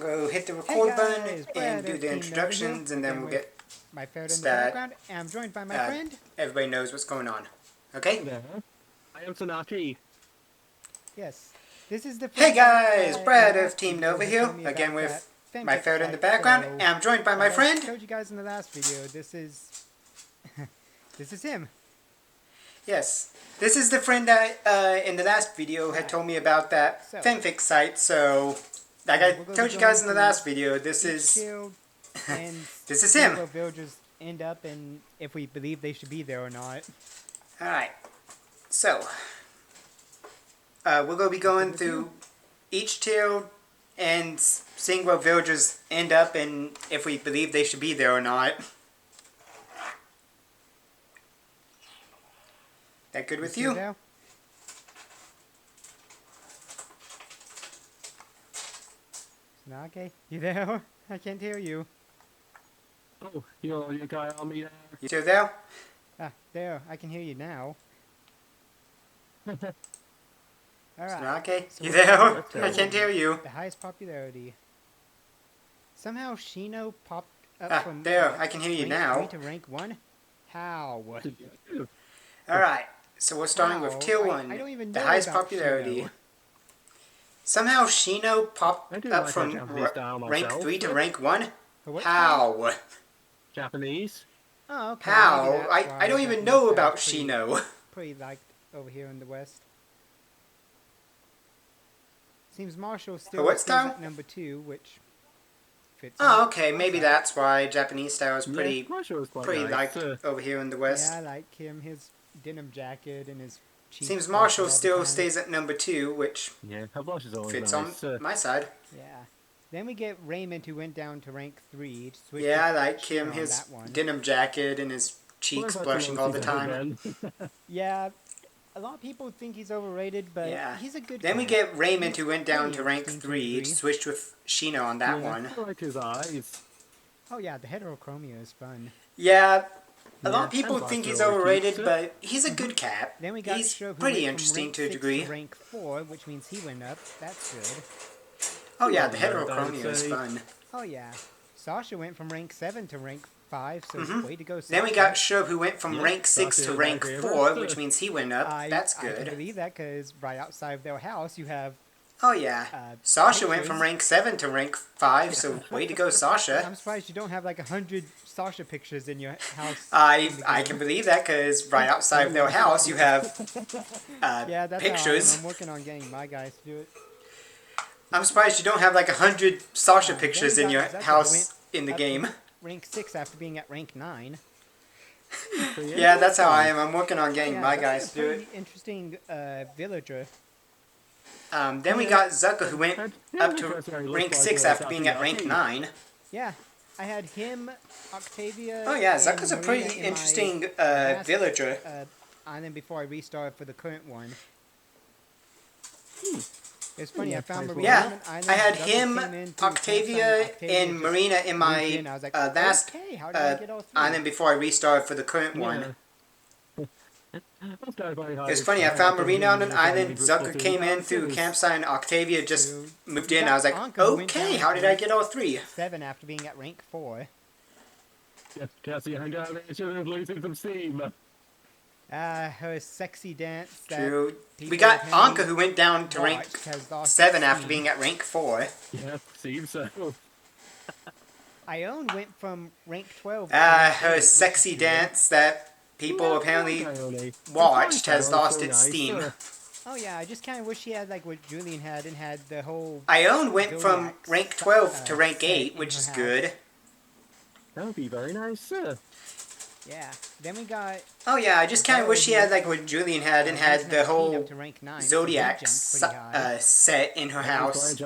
go hit the record button and Brad do the introductions, and then we'll get my ferret in the started. background, and I'm joined by my friend. Everybody knows what's going on. Okay? Hello. I am Sanake. Yes. This is the Hey friend guys, that, Brad of Team Nova here, told me again about with that my fanfic ferret in the site, background, so and I'm joined by my I friend. told you guys in the last video, this is... this is him. Yes. This is the friend that in the last video had told me about that fanfic site, so like I told you guys in the last video, this is and this is him. where villagers end up and if we believe they should be there or not. Alright. So we're going to be going through each tier and seeing where villagers end up and if we believe they should be there or not. That good with you? Sanake, you there? I can't hear you. Oh, you guy on me there? You still there? Ah, there. I can hear you now. Alright. Sanake, So you there? Okay. I can't hear you. The highest popularity. Somehow Shino popped up from there. I can hear you rank now. 3 to rank 1? How? Alright, so we're starting with tier 1, I don't even the know highest about popularity. Shino. Somehow Shino popped I do up like from that Japanese style rank myself. 3 to rank 1? What? How? Japanese? Oh, okay. How? maybe that's why I don't even Japanese know style's about pretty- Shino. Pretty liked over here in the West. Seems Marshall still what stays style? at number 2, which fits. Oh, in. okay, maybe that's why Japanese style is pretty Yeah, Marshall was quite pretty nice. liked over here in the West. Yeah, I like him. His denim jacket and his cheeks. Seems busted Marshall all the still time. stays at number 2, which Yeah, her blush is always fits nice. on my side. Yeah. Then we get Raymond, who went down to rank 3. Switched Yeah, I with like Shino him. on His that one. denim jacket and his cheeks Well, blushing all the time. Yeah, a lot of people think he's overrated, but Yeah. he's a good Then we guy. get Raymond, who He's went down pretty to rank interesting to 3, agree. switched with Shino on that one. I like his eyes. Oh yeah, the heterochromia is fun. Yeah, a lot Yeah, of people and think he's Buster always overrated, keeps but he's a good cat. Then we got He's Shrub, who pretty went from interesting rank to a 6 degree. to rank 4, which means he went up. That's good. Oh yeah, the Yeah, heterochromia is say- fun. Oh yeah. Sasha went from rank 7 to rank 5, so way to go, Sasha. Then we got Shrub, who went from Yeah, rank 6 Sasha to is my rank favorite. 4, which means he went up. That's I can good. believe that, because right outside of their house you have... Oh yeah. Sasha went from pictures. rank 7 to rank 5, so way to go, Sasha. I'm surprised you don't have like 100 Sasha pictures in your house. I can believe that, because right outside of their house you have Yeah, that's pictures. how I'm working on getting my guys to do it. I'm surprised you don't have like 100 Sasha Then pictures we in got your Zeka, who house went in the up game. to Rank 6 after being at rank 9. So, Yeah, that's how I am. I'm working on getting my that's guys a to do it. pretty interesting villager. Then we got Zucca, who went Yeah, up to because he looks rank like 6 a after being at Sasha rank Yaki. 9. Yeah, I had him, Octavia. Oh yeah, and Zucca's a Marina pretty in my interesting last, villager. Island before I restarted for the current one. It's funny, Yeah, I found nice Marina Yeah, on an island. I had Zucca him, came in to Octavia, campsite, and just Marina in moved my in. I was like, last okay, how did I get all three? island before I restarted for the current one. It's funny, I found Marina on an island, Zucker came in through campsite, and Octavia just moved in. I was like, Anka, who went okay, down how to did I rank get all 3? 7 after being at rank 4. Cassie hung down there, she was losing some steam. Her sexy dance. that True. We people got apparently Anka, who went down to rank watched has lost 7 after steam. being at rank 4. Yeah, seems so. Ione went from rank 12. to Her rank 8, sexy which is good. dance that people apparently watched has lost its steam. Oh yeah, I just kind of wish he had like what Julian had and had the whole. Ione went from Zodiac rank 12 to rank set 8, in which her is house. good. That would be very nice. Yeah. Then we got. Oh yeah, I just kind of wish he had like what Julian had and had the whole up to rank 9, so he Zodiac jumped pretty high. set in her house.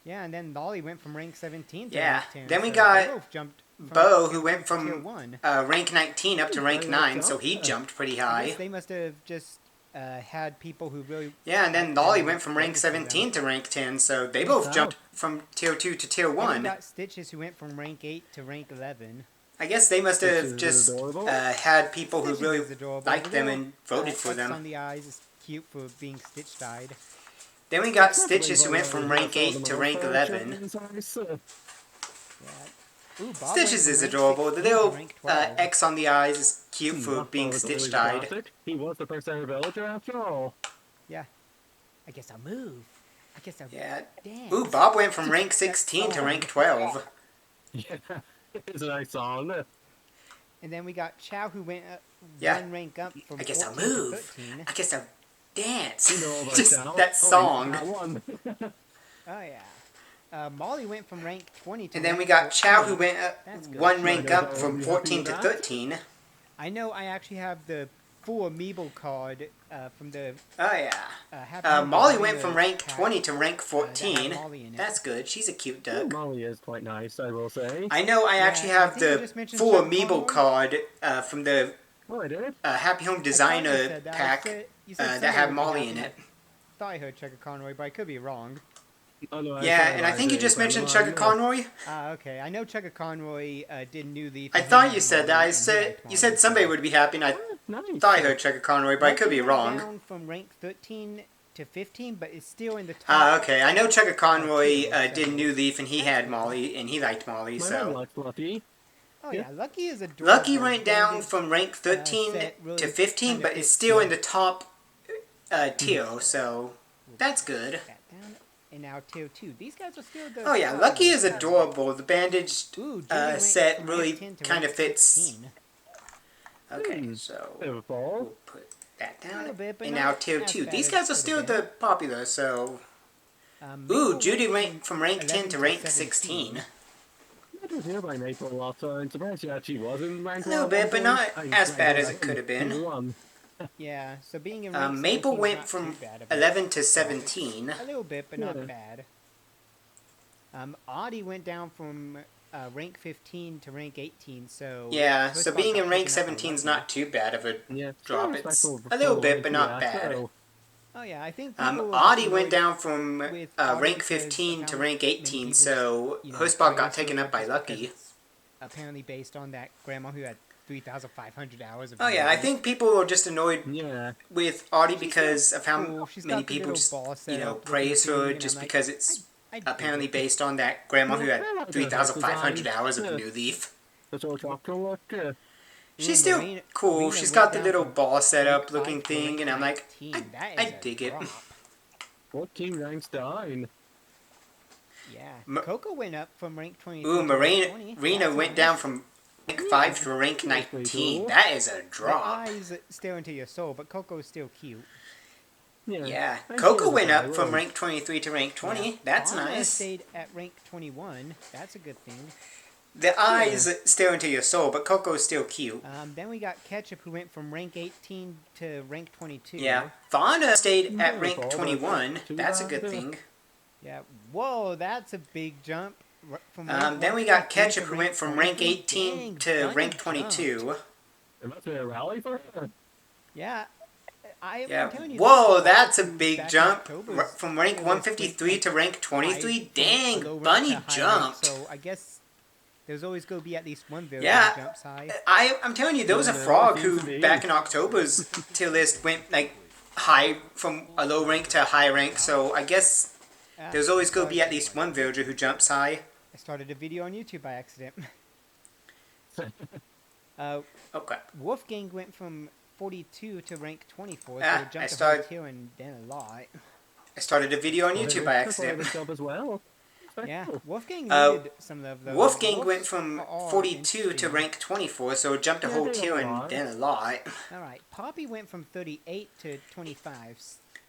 Yeah, and then Lolly went from rank 17 to Yeah, rank 10. then we so got they both jumped from Bo, rank who 10 went to tier from 1. rank 19 up to rank very 9, well so done. he jumped pretty I high. guess they must have just had people who really. Yeah, and then liked Lolly them went from rank voted for them. 17 to rank 10, so they both Wow. jumped from tier 2 to tier Then we 1. got Stitches, who went from rank 8 to rank 11. I guess they must Which have is just adorable. had people who Stitches really is adorable. liked The them little, and voted for X them. on the eyes is cute for being Stitch-dyed. Then we got Stitches, who went from rank 8 to rank 11. Yeah. Ooh, Bob Stitches went is from rank adorable. The 16 to little rank 12. X on the eyes is cute for being Stitch-dyed. He was the first ever villager after all. Yeah. I guess I'll move. I guess I'll Yeah. dance. Ooh, Bob went from rank 16 to rank 12. Yeah, it's a nice song. And then we got Chow, who went Yeah. one rank up from I guess I'll 14 to move. 13. I guess I'll dance. You know about Just Chow. that song. Oh, one. Oh, yeah. Molly went from rank 20 to And then rank we got 14. Chow, who went That's good. one rank up from Are you 14 happy to with that? 13. I know I actually have the full amiibo card from the Oh, yeah. Happy Meal Molly Designer went from rank pack. 20 to rank that 14. had Molly in it. That's good. She's a cute Ooh, duck. Molly is quite nice, I will say. I know I actually and I have think you the just mentioned full Chaka amiibo Conroy. card from the Oh, I did? Happy Home I thought you Designer said that. pack You said that somebody had would be Molly happy. in it. I thought I heard Chaka Conroy, but I could be wrong. Oh, no, Yeah, and I think you just mentioned Chugga Conroy. Okay. I know Chaka Conroy did New Leaf. I and he thought had you said Molly, that. I and he said liked you Molly, said somebody so- would be happy, and I Nice. thought I heard Chugga Conroy, but I could be Lucky went wrong. Down from rank 13 to 15, but it's still in the top. Ah, okay. I know Chugga Conroy so- did New Leaf, and he That's had cool. Molly, and he liked Molly, My so. mom likes Lucky. Oh Yeah. yeah, Lucky is adorable. Lucky went down Bandage, from rank 13 set really to 15, kinda but it's fits still in the- the top tier, so that's good. that down, and now tier 2. These guys are still the. Oh yeah, Lucky is adorable. The bandaged Ooh, Judy went set from really rank 10 to kind of rank fits. 16. Okay, so Bit of a we'll fall. put that A down. little bit, but And not now tier as 2. bad These as guys are it still could've been. the popular, so. Maple Ooh, went Judy went from rank 10 11 to rank 17. 16. I was here by Maple lots, so I'm surprised she actually was in rank A little 1 bit, at but one not point. as I bad as was it could have been. tier 1. Yeah, so being in rank Maple 17 is went not from too bad of a- 11 to 17. A little bit, but Yeah. not bad. Audie went down from rank 15 to rank 18, so... Yeah, her so spot being got in rank taken up by 17 is Lucky. not too bad of a Yeah, drop. still It's respectable a little for bit, but not APS, bad. so- Oh yeah, I think people were Audie just went annoyed down from with Audie rank because 15 to apparently rank many 18, people, so you know, her spot got praised her taken up by just because Lucky. it's apparently based on that grandma who had 3,500 hours of Oh yeah, I videos. think people were just annoyed Yeah. with Audie because of how cool. She's many got the people little just, ball you set know, up praise looking her thing, and just I'm like, because it's I dig apparently it. based on that grandma who had Yeah, I like her 3,500 design. hours of Yeah. New Leaf. The sort of look. She's still Marina- cool. Marina She's went got the down little from ball setup rank looking 5 to thing, rank and I'm like, 19. That I is a dig it. drop. 14 ranks down. Yeah. Coco went up from rank 20 Ooh, to rank 20. Marina That's went nice. down from rank 5 to rank That's pretty 19. cool. That is a The drop. eyes stare into your soul, but Coco's still cute. Yeah, I Coco feel went the up from viral. rank 23 to rank 20. Yeah. That's Fauna nice. stayed at rank 21. That's a good thing. The eyes stare into your soul, but Coco's still cute. Then we got Ketchup, who went from rank 18 to rank 22. Yeah, Fauna stayed Yeah, at rank all the 21. two That's a rounds, good yeah. thing. Yeah. Whoa, that's a big jump. From rank Then we got 123 Ketchup, to who went from rank 23. 18 Dang, to Bunny rank jumped. 22. It must be a rally for her. Yeah. I'm Yeah. telling you, Whoa, this that's a back big in jump. October From rank was 153 like to rank 5 23. from Dang, low rank Bunny to high rank, jumped. So I guess there's always going to be at least one villager Yeah. who jumps high. I'm telling you, there was a Yeah, frog it seems who, to be. back in October's tier list, went like high from a low rank to a high rank. So I guess there's always going to be at least one villager who jumps high. I started a video on YouTube by accident. Okay. Wolfgang went from 42 to rank 24, so Ah, it I jumped a whole started- tier and then a lot. I started a video on Oh, YouTube they by took away accident. the job as well. Yeah, Respectful. Wolfgang Uh, needed some love though. Wolfgang Wolves went from are 42 to interesting. rank 24, so it jumped a Yeah, whole they tier are a and lot. then a lot. Alright, Poppy went from 38 to 25.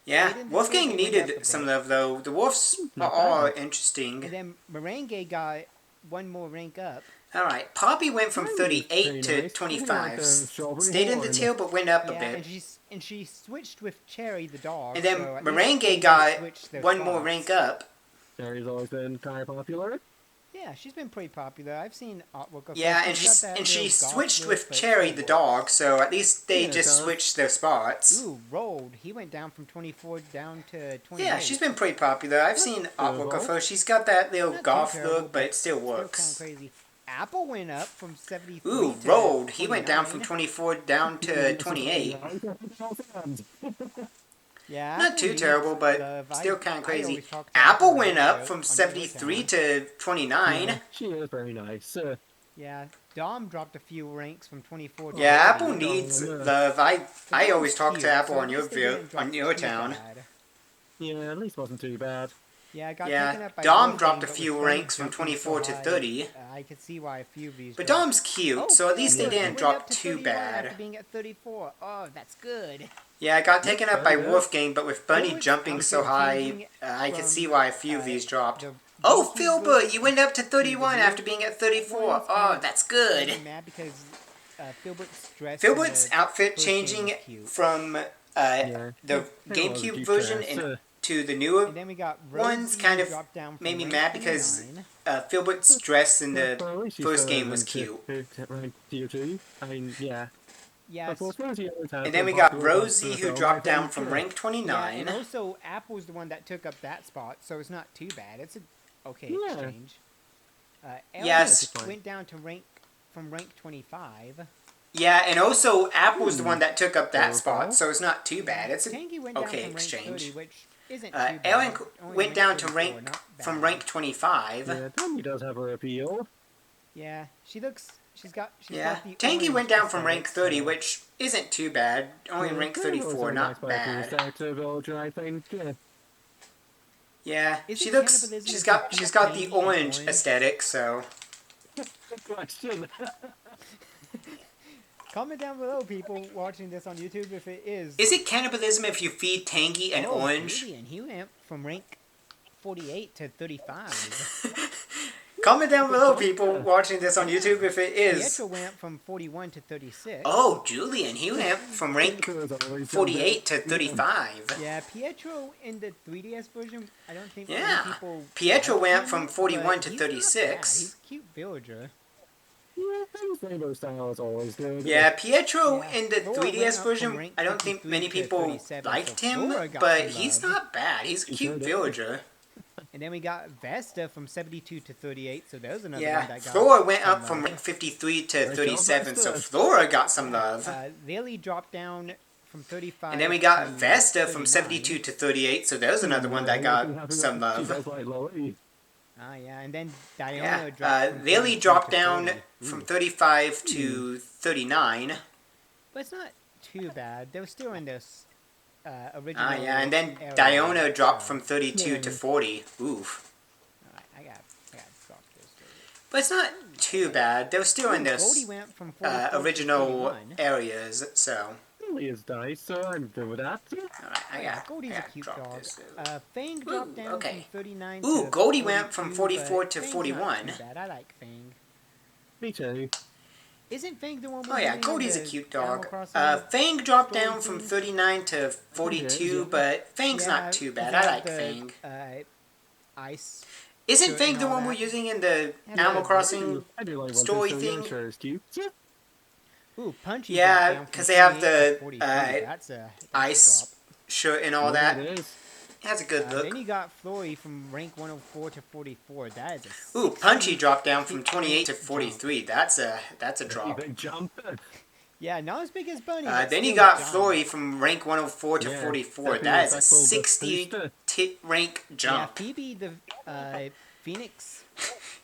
Yeah, They didn't Wolfgang think they went up needed a some bit. love though. The wolves are Not all bad. interesting. And then Merengue got one more rank up. Alright, Poppy went from Mine was 38 pretty to nice. 25. Like the strawberry Stayed in the horn. tier but went up a Yeah, bit. and she switched with Cherry the dog. And then so at least Merengue they got switched their one more spots. rank up. Terry's always been kind of popular. Yeah, she's been pretty popular. I've seen artwork of Yeah, her. and She's got that she little goth switched look, with but Cherry still the works. dog, so at least they Yeah, just so- switched their spots. Ooh, Rolled. He went down from 24 down to 28. Yeah, she's been pretty popular. I've seen artwork of terrible. her. She's got that little Not too goth terrible, look, but it still Still kind works. of crazy. Apple went up from 73 Ooh, to Rolled. He went down from 29. 24 down to 28. Yeah, Not Apple too needs terrible, but love. still I kind of crazy. always talk to Apple Apple went on up your- from on your 73 account. to 29. Yeah, she is very nice. Yeah, Dom dropped a few ranks from 24 to Yeah, 30. Apple needs yeah. love. I Dom's always talk to cute, Apple so on at your least they didn't drop on your too town. bad. Yeah, at least wasn't too bad. Yeah, I got Yeah, taken up by Dom Wolfgang, dropped a but few with Bunny ranks from jumping so 24 to high, 30. I could see why a few of these But dropped. Dom's cute, Oh, so at least they Philbrook didn't went up drop to too 31 bad. after being at 34. Oh, that's good. Yeah, I got taken up by better. Wolfgang, but with Bunny Philbrick's jumping so outfit high, changing I could see from, why a few of these dropped. the Oh, GameCube Philbert, version you went up to to the 31 new after being at 34. one's Oh, kind of that's made good. me mad because Philbrick's dress in Philbert's the outfit first game changing was cute. from Yeah. the They always GameCube keep version dress, to the newer And then we got ones Rosie, kind who of dropped down from made me rank mad because 29. Philbert's dress in yeah, the well, at least she's first better game was than cute. Rank tier 2. I mean, yeah. Yes. Of course, Rosie always has And then we been got popular amongst Rosie, who herself, dropped I down think, from yeah. rank Yeah, 29. and also Apple's the one that took up that spot, so it's not too bad. It's a okay Yeah. exchange. Yes. Elvis went down to rank 25. Yeah, and also Apple's the one that took up that Okay. spot, so it's not too bad. It's a Tangy went down okay from rank exchange. 30, which isn't too Ellen bad. Only went down to 34, rank not from bad. rank 25. Yeah, Tammy does have her appeal. Yeah, she's got Yeah, the Tangy orange went down from rank aesthetic, 30, so- which isn't too bad. Only Yeah, rank Tammy was 34, a nice not character bad. Starter villager, I think. Yeah. Yeah, Isn't she looks. cannibalism She's if got. you She's feed got the Tangy an orange orange? aesthetic. So Good question. Comment down below, people watching this on YouTube, if it is. is it cannibalism if you feed Tangy an orange? Julian, he went from rank 48 to 35. Comment down below, people watching this on YouTube, if it is. Pietro went from 41 to 36. Oh, Julian, he went from rank There's always 48 to something. 35. Yeah, Pietro in the 3DS version, I don't think Yeah. many people Pietro like went him, from 41 but to he's not 36. bad. He's a cute villager. Yeah, his rainbow style is always good. Yeah, Pietro Yeah, in the Flora 3DS went up from version, rank I don't think 53 many to people 37, liked so him, Flora got but some he's love. not bad. He's a He cute sure did. villager. And then we got Vesta from 72 to 38, so there's another one Yeah, that got Flora went some up from love. rank 53 to Nice 37, job, so Vesta. Flora got some love. Lily dropped down from 35. And then we got to Vesta from 39. 72 to 38, so there's another one that got some She love. does like Lily. Ah, yeah, and then Diona Yeah, dropped from Lily 32 dropped to down 40. from 35 to 39. But it's not too bad. They were still in this original. Ah, yeah, and then area, Diona dropped so- from 32 to Yeah. 40. Oof. Alright, I got to stop this. But it's not too bad. They were still in this Goldie went from 44 to original 31. areas, so. Lily is nice, so I'm good with that. Alright, I got Goldie's I a gotta cute drop dog. this. Fang dropped down okay. from 39 Ooh, to Goldie went from 42, 44 but to Fang's 41. Not too bad. I like Fang. Me too. Isn't Fang the one? Oh yeah, Goldie's a cute dog. Fang dropped down from 39 to 42, Yeah. but Fang's not too bad. I like Fang. Ice. Isn't shirt Fang and the all one we're that. using in the Yeah, Animal but- Crossing? I do like Story one too, so thing? yeah, sure is cute. Ooh, Punchy. Yeah, dropped down from 'cause they have 28 to the, 43. That's a ice drop. shirt and all Yeah, that. it is. It has a good Then look. you got Flory from rank 104 to 44. That is a Ooh, 60 Punchy dropped down from feet 28 to jump. 43. That's a drop. Big jump. Yeah, not as big as Bunny. but Then you still got giant. Flory from rank 104 to Yeah, 44. definitely That is a respectful, but 60 booster. rank Yeah, jump. Phoebe the Phoenix.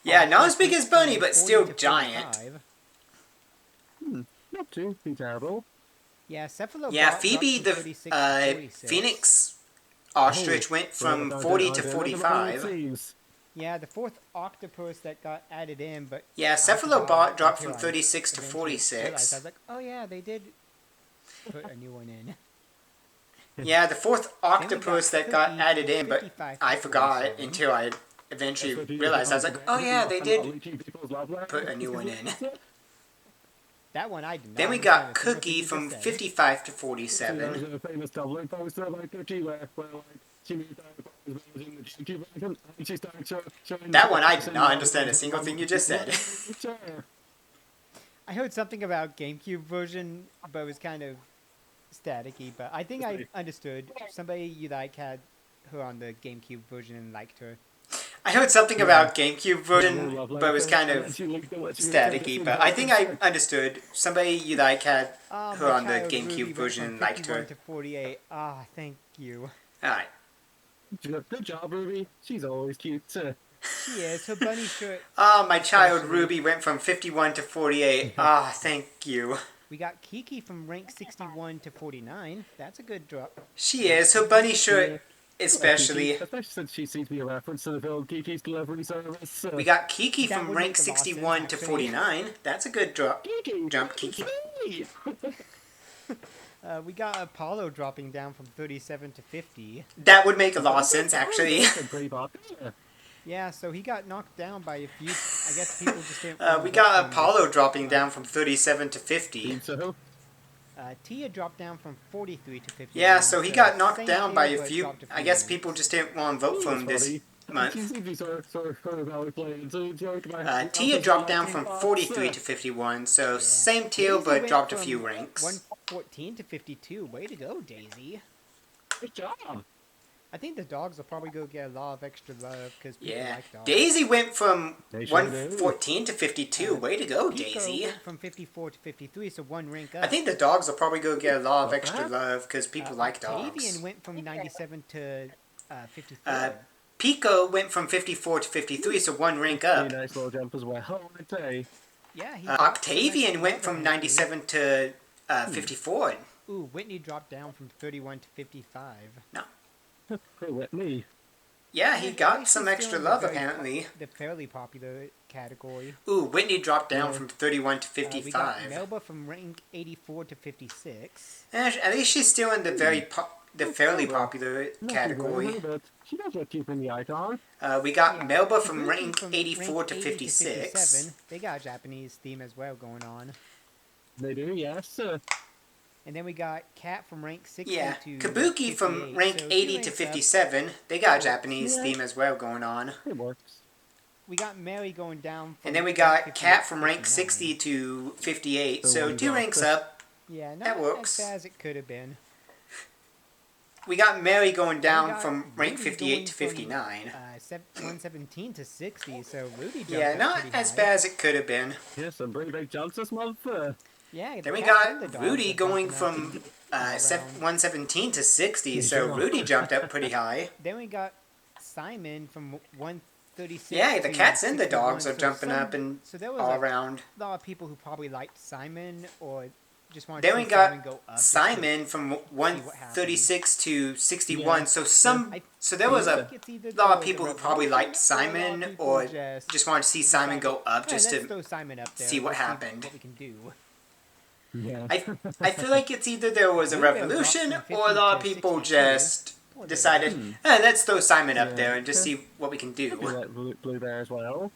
Yeah, from not as big as Bunny, 40 but still to giant. 45. Not too terrible. Yeah, Cephalobot Yeah, dropped Phoebe from the 36 to 46. Phoenix ostrich went from 40 to 45. Yeah, the fourth octopus that got added in, but Yeah, I forgot Cephalobot dropped from until I 36 to eventually realized. I 46. was like, oh yeah, they did put a new one in. Yeah, the fourth octopus got that got Cookie added from in, but 55 to I forgot 47. until I eventually realized. I was like, oh yeah, they did put a new one in. That one I did not Then we understand got a single thing Cookie you from just said. 55 to There's 47. a famous Tumblr poster about Cookie where like, she moved out of the in the GameCube version, and she started showing... That one I did not understand a single thing you just said. I heard something about GameCube version, but it was kind of staticky. But I think I understood. Somebody you like had her on the GameCube version and liked her. I heard something about GameCube version, Love but it was kind of staticky. But I think I understood. Somebody you like had her My on the child GameCube Ruby version went and from liked 51 her. to 48. Ah, thank you. Alright. Good job, Ruby. She's always cute. She is. Her bunny shirt. Ah, my child especially. Ruby went from 51 to 48. Ah, thank you. We got Kiki from rank 61 to 49. That's a good drop. She is. Her bunny shirt, especially. Especially since she seems to be a reference to the film Kiki's Delivery Service. We got Kiki That from would rank make a lot of sense, 61 to actually. 49. That's a good drop. Kiki! Jump, Kiki. We got Apollo dropping down from 37 to 50. That would make a lot of sense, actually. Pretty popular. Yeah, so he got knocked down by a few. I guess people just didn't. We got Apollo dropping down from 37 to 50. So, Tia dropped down from 43 to 50. Yeah, so he got knocked same down by tier, a but few. dropped a I few guess ranks. people just didn't want to vote for him this month. She seems to be sort of how we played. So, Tia dropped down from 43 to 51, so same tier Daisy but went dropped a from few ranks. 114 to 52. Way to go, Daisy. Good job. I think the dogs will probably go get a lot of extra love because people Yeah, like dogs. Daisy went from They sure do. 114 to 52. Way to go, Pico Daisy. went from 54 to 53, so one rank up. I think the dogs will probably go get a lot of extra love because people like Octavian dogs. went from 97 to 53. Pico went from 54 to 53, so one rank Pretty up. nice little jump as well, I'd say. Yeah, he Octavian went from 97 to 54. Ooh, Whitney dropped down from 31 to 55. Hey, Whitney. Yeah, he At got least some he's extra still in the love very apparently. The fairly popular category. Ooh, Whitney dropped down from 31 to We got 55. Melba from rank 84 to 56. At least she's still in the fairly popular category. But she does look cute in the icon. We got Yeah, Melba from Kabuki rank from 84 to rank 80 56. 57. They got a Japanese theme as well going on. They do, yes. And then we got Cat from rank 60 Yeah, to Kabuki 58. from rank So 80 two to ranks up. 57. They got a Japanese Yeah. theme as well going on. It works. We got Mary going down from And then we rank got 58 Cat to from rank 59. 60 to 58. So So one 2 drop. ranks up. Yeah, not that works. as bad as it could have been. We got Mary going down got from rank Rudy 58 going to from, 59. 117 to 60, so Rudy jumped Yeah, up not pretty as high. bad as it could have been. Yes, some pretty big jumps this month. Yeah, Then we Cats and the got dogs Rudy are going jumping up. from around. 117 to 60, so Sure. Rudy jumped up pretty high. Then we got Simon from 136. Yeah, the to cats and the 61, dogs are so jumping some- up and so there was all a around. lot of people who probably liked Simon or just wanted Then to we see got Simon go up. just to- Simon from 136 to 61. Yeah. So some, I so there was I a think it's either lot of the people who probably liked Revolution or a lot of Simon people or just just wanted to see Simon go up "Hey, just let's to throw Simon up there. see what let's happened. What we can do. Yeah. I feel like it's either there was a Bluebell revolution dropped from or a 50 lot of to people 62. just decided, let's throw Simon up Yeah. there and just see what we can You do. like Blue Bear as well.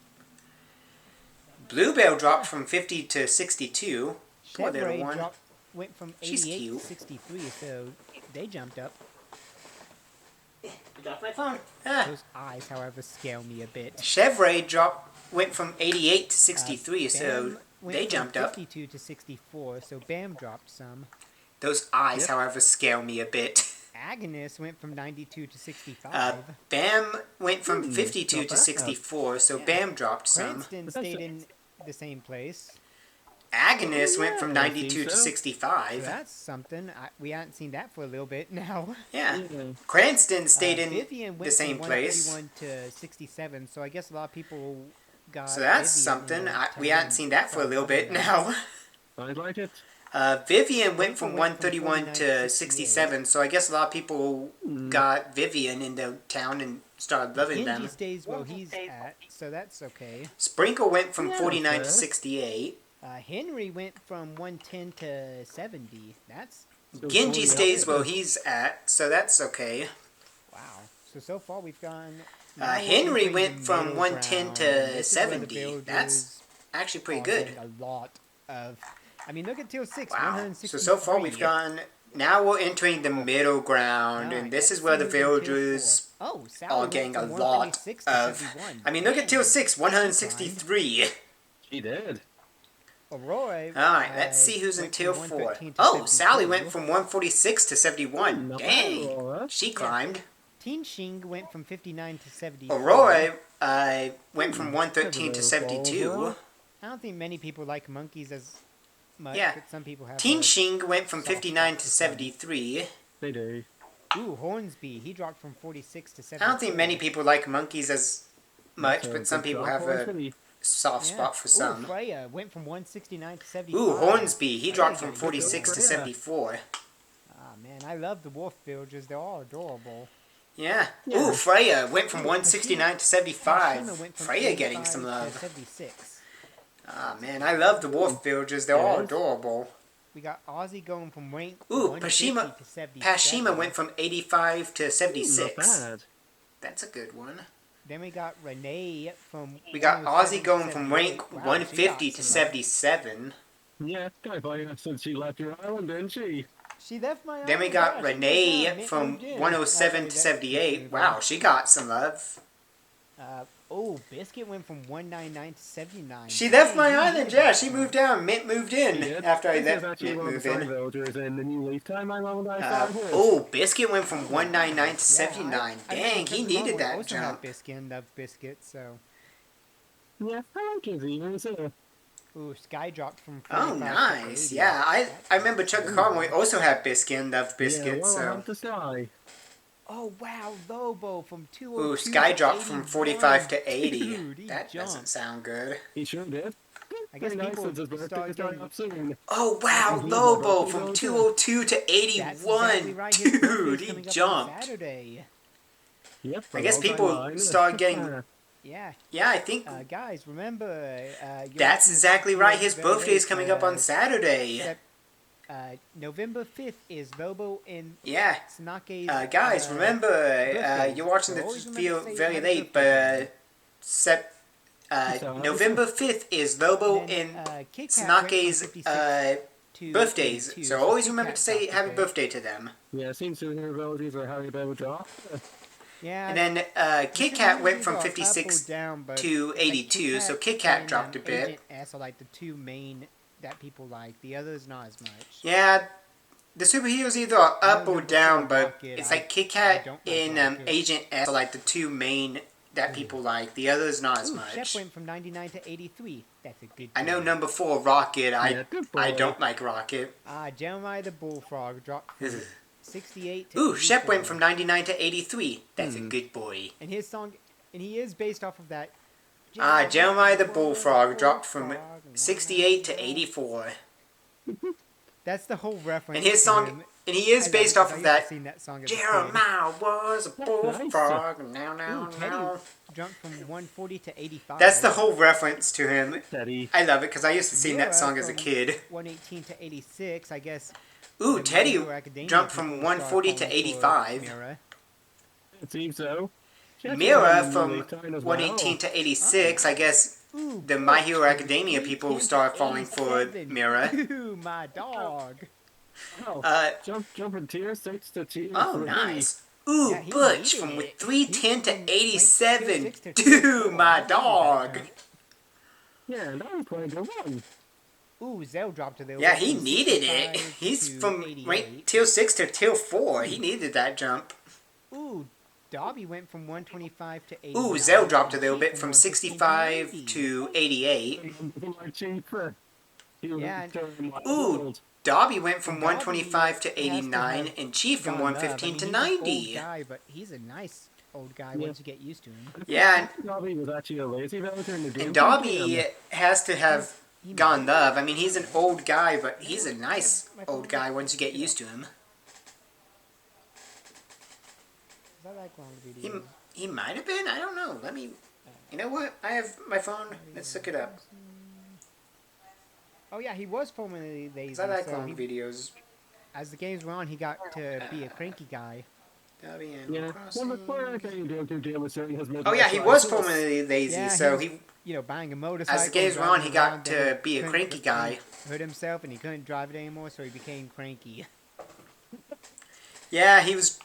Bluebell dropped from 50 to 62. Poor little Chevrolet one. went from She's 88 cute. to 63, so they jumped up. Dropped my phone. Ah. Those eyes, however, scare me a bit. Chevrolet went from 88 to 63, so Bam went they from jumped up. 52 to 64, so Bam dropped some. Those eyes, Yep. however, scare me a bit. Agnes went from 92 to 65. Bam went from 52 not to bad. 64, so Yeah. Bam dropped some. Cranston stayed in the same place. Agnes went from Yeah, I 92 think to so. So 65. that's something. We haven't seen that for a little bit now. Yeah. Yeah. Cranston stayed in Vivian went the same from place. 131 to 67, so I guess a lot of people got So that's Vivian something. in the We 10 hadn't seen that for a little bit now. now. I like it. Vivian went from Vivian went from 131 49 to to 67, so I guess a lot of people got Vivian in the town and started loving Genji them. stays where he's at, so that's okay. Sprinkle went from Yeah, 49 to okay. 68. Henry went from 110 to 70. That's Genji stays where he's at, so that's okay. wow. So far we've gone. Henry went from 110 to 70. That's actually pretty good. A lot of. I mean, look at Tier 6. Wow. 163. So far we've gone. Now we're entering the middle ground, Now, and this let's is where see the who's in Tier villagers 4. Oh, Sally are went getting a from lot 126 to of. 71. I mean, look at Tier Dang. 6, 163. She did. Aurora. Alright, let's see who's in went Tier from 4. 113 to Oh, Sally 72. went from 146 to 71. Not bad, Dang! Aurora. She climbed. Teen Shing went from 59 to 70. Aurora went from 113 to 72. I don't think many people like monkeys as much, Yeah. but some people have. Teen a Shing went from soft 59 spot to for some. 73. They do. Ooh, Hornsby. He dropped from 46 to 74. I don't think many people like monkeys as much, but some people have a soft spot for some. Ooh, Freya went from 169 to 75. Ooh, Hornsby. He Freya dropped from getting 46 to good. 74. Ah, man, I love the wolf villagers. They're all adorable. Yeah. Yeah. Ooh, Freya went from Ooh, 169 to Pashima 75. went from Freya getting 85 some to love. 76. Ah, man, I love the wolf villagers. They're all Yes. adorable. We got Ozzy going from rank Ooh, 150 Pashima- to 77. Pashima went from 85 to Not 76. bad. That's a good one. Then we got Renee from. We got 107 Ozzy to going from 78. rank Wow, she 150 got to some love. 77. Yeah, Sky Fire since she left your island, didn't she? She left my. Then we island, got yeah, she Renee moved on, from moved in. 107 Actually, to that- 78. Wow, she got some love. Biscuit went from 199 to 79. She left my Dang, island, moved yeah. on. She moved down. Mint moved in did. after I This is left actually Mint one of moved the sign in. villagers in the new leaf time island I started. Oh, Biscuit went from 199 to Yeah, 79. I Dang, remember he Cousin needed Conway that also had jump. Biscuit and loved Biscuit, so. Yeah, I like his even so. Ooh, Sky dropped from 45 Oh, to nice. 80. Yeah, I remember Chuck Conway also had Biscuit and loved Biscuit, Yeah, well, so. hunt the sky. Oh, wow, Lobo from 202 Ooh, Sky to dropped from 45 to 80. Dude, he That doesn't jumped. sound good. He sure did. I guess Very nice people since his birthday started is coming getting- up soon. Oh, wow, He's Lobo lucky from though, 202 to That's 81. exactly right. His birthday's Dude, he coming up on jumped. Saturday. Yep. I guess all-time people line. start getting. Yeah, Yeah, I think guys, remember. You're that's listening exactly to right. it His very birthday is late, coming up on Saturday. Sep- November 5th is Lobo in Yeah. Sanake's. Guys, remember, birthday. you're watching So this always remember video to say very happy late, birthday. but November 5th is Lobo and Kit Kat went from Snake's 56 to birthdays, 82, so always Kit remember Kat to say dropped a happy bit. birthday to them. Yeah, seems to hear abilities are Harry Bell drop. Yeah. And then Kit Kat went from 56 to 82, so Kit Kat dropped a bit. Agent S are like the two main that people like. The others not as much. Yeah, the superheroes either are up or down, but it's like Kit Kat don't like and Rocket. Agent S are like the two main that people like. The others not as Ooh, Shep much. went from 99 to 83. That's a good. I know boy. number 4, Rocket. Yeah, good I boy. don't like Rocket. Jeremiah the Bullfrog dropped from 68 to Ooh, Shep 84. went from 99 to 83. That's a good boy. And his song, and he is based off of that. Jeremiah the Bullfrog dropped from 68 to 84. That's the whole reference. And his to song, him. and he is I love based it, off 'cause I of used to that. sing that song as a kid. Jeremiah was a bullfrog. Now, now, Ooh, Teddy now. jumped from 140 to 85. That's the whole reference to him. Teddy. I love it because I used to sing that Mira song as a from kid. 118 to 86, I guess. Ooh, when Teddy My Hero Academia jumped people from started 140 to falling for 85. Mira. It seems so. She actually Mira had a from leaf time as 118 to 86, I guess Ooh, the My Hero Butch Academia from people 310 started to falling for 87. Mira. Ooh, my dog. Wow. Jump from tier 6 to tier Oh, 3. nice. Ooh, Yeah, he Butch needed from it. 310 He's to from 87. 6 to tier Dude, 4. my He needed that dog. jump. Yeah, and that was quite a good one. Ooh, Zell dropped to the Yeah, he needed it. 65 He's to from 88. rank tier 6 to tier 4. He needed that jump. Ooh, Dobby went from 125 to 89. Ooh, Zell dropped a and little Chief bit from 65 115 to 88. From my chief. He was Yeah, turning my Ooh, world. Dobby went from Dobby 125 to has to 89, have and Chief from Gone Love. 115 to He's an 90. old guy, but he's a nice old guy Yeah. once you get used to him. Yeah, Dobby was actually a lazy villager in the game. and Dobby has to have He gone might- love. I mean, he's an old guy, but he's a nice old guy once you get used to him. Is that like long He, videos? he might have been. I don't know. Let me. You know what? I have my phone. Let's look it up. Oh yeah, he was formerly lazy. Cause I like so long he- videos. as the games went on, he got to be a cranky guy. Dobby Animal Yeah, Crossing. well, where I can do to deal with certain has made Oh my yeah, he life was worse. formerly lazy, Yeah, so he he. You know, buying a motorcycle. As the games went on, he got to be a cranky guy. Hurt himself and he couldn't drive it anymore, so he became cranky. Yeah, he was,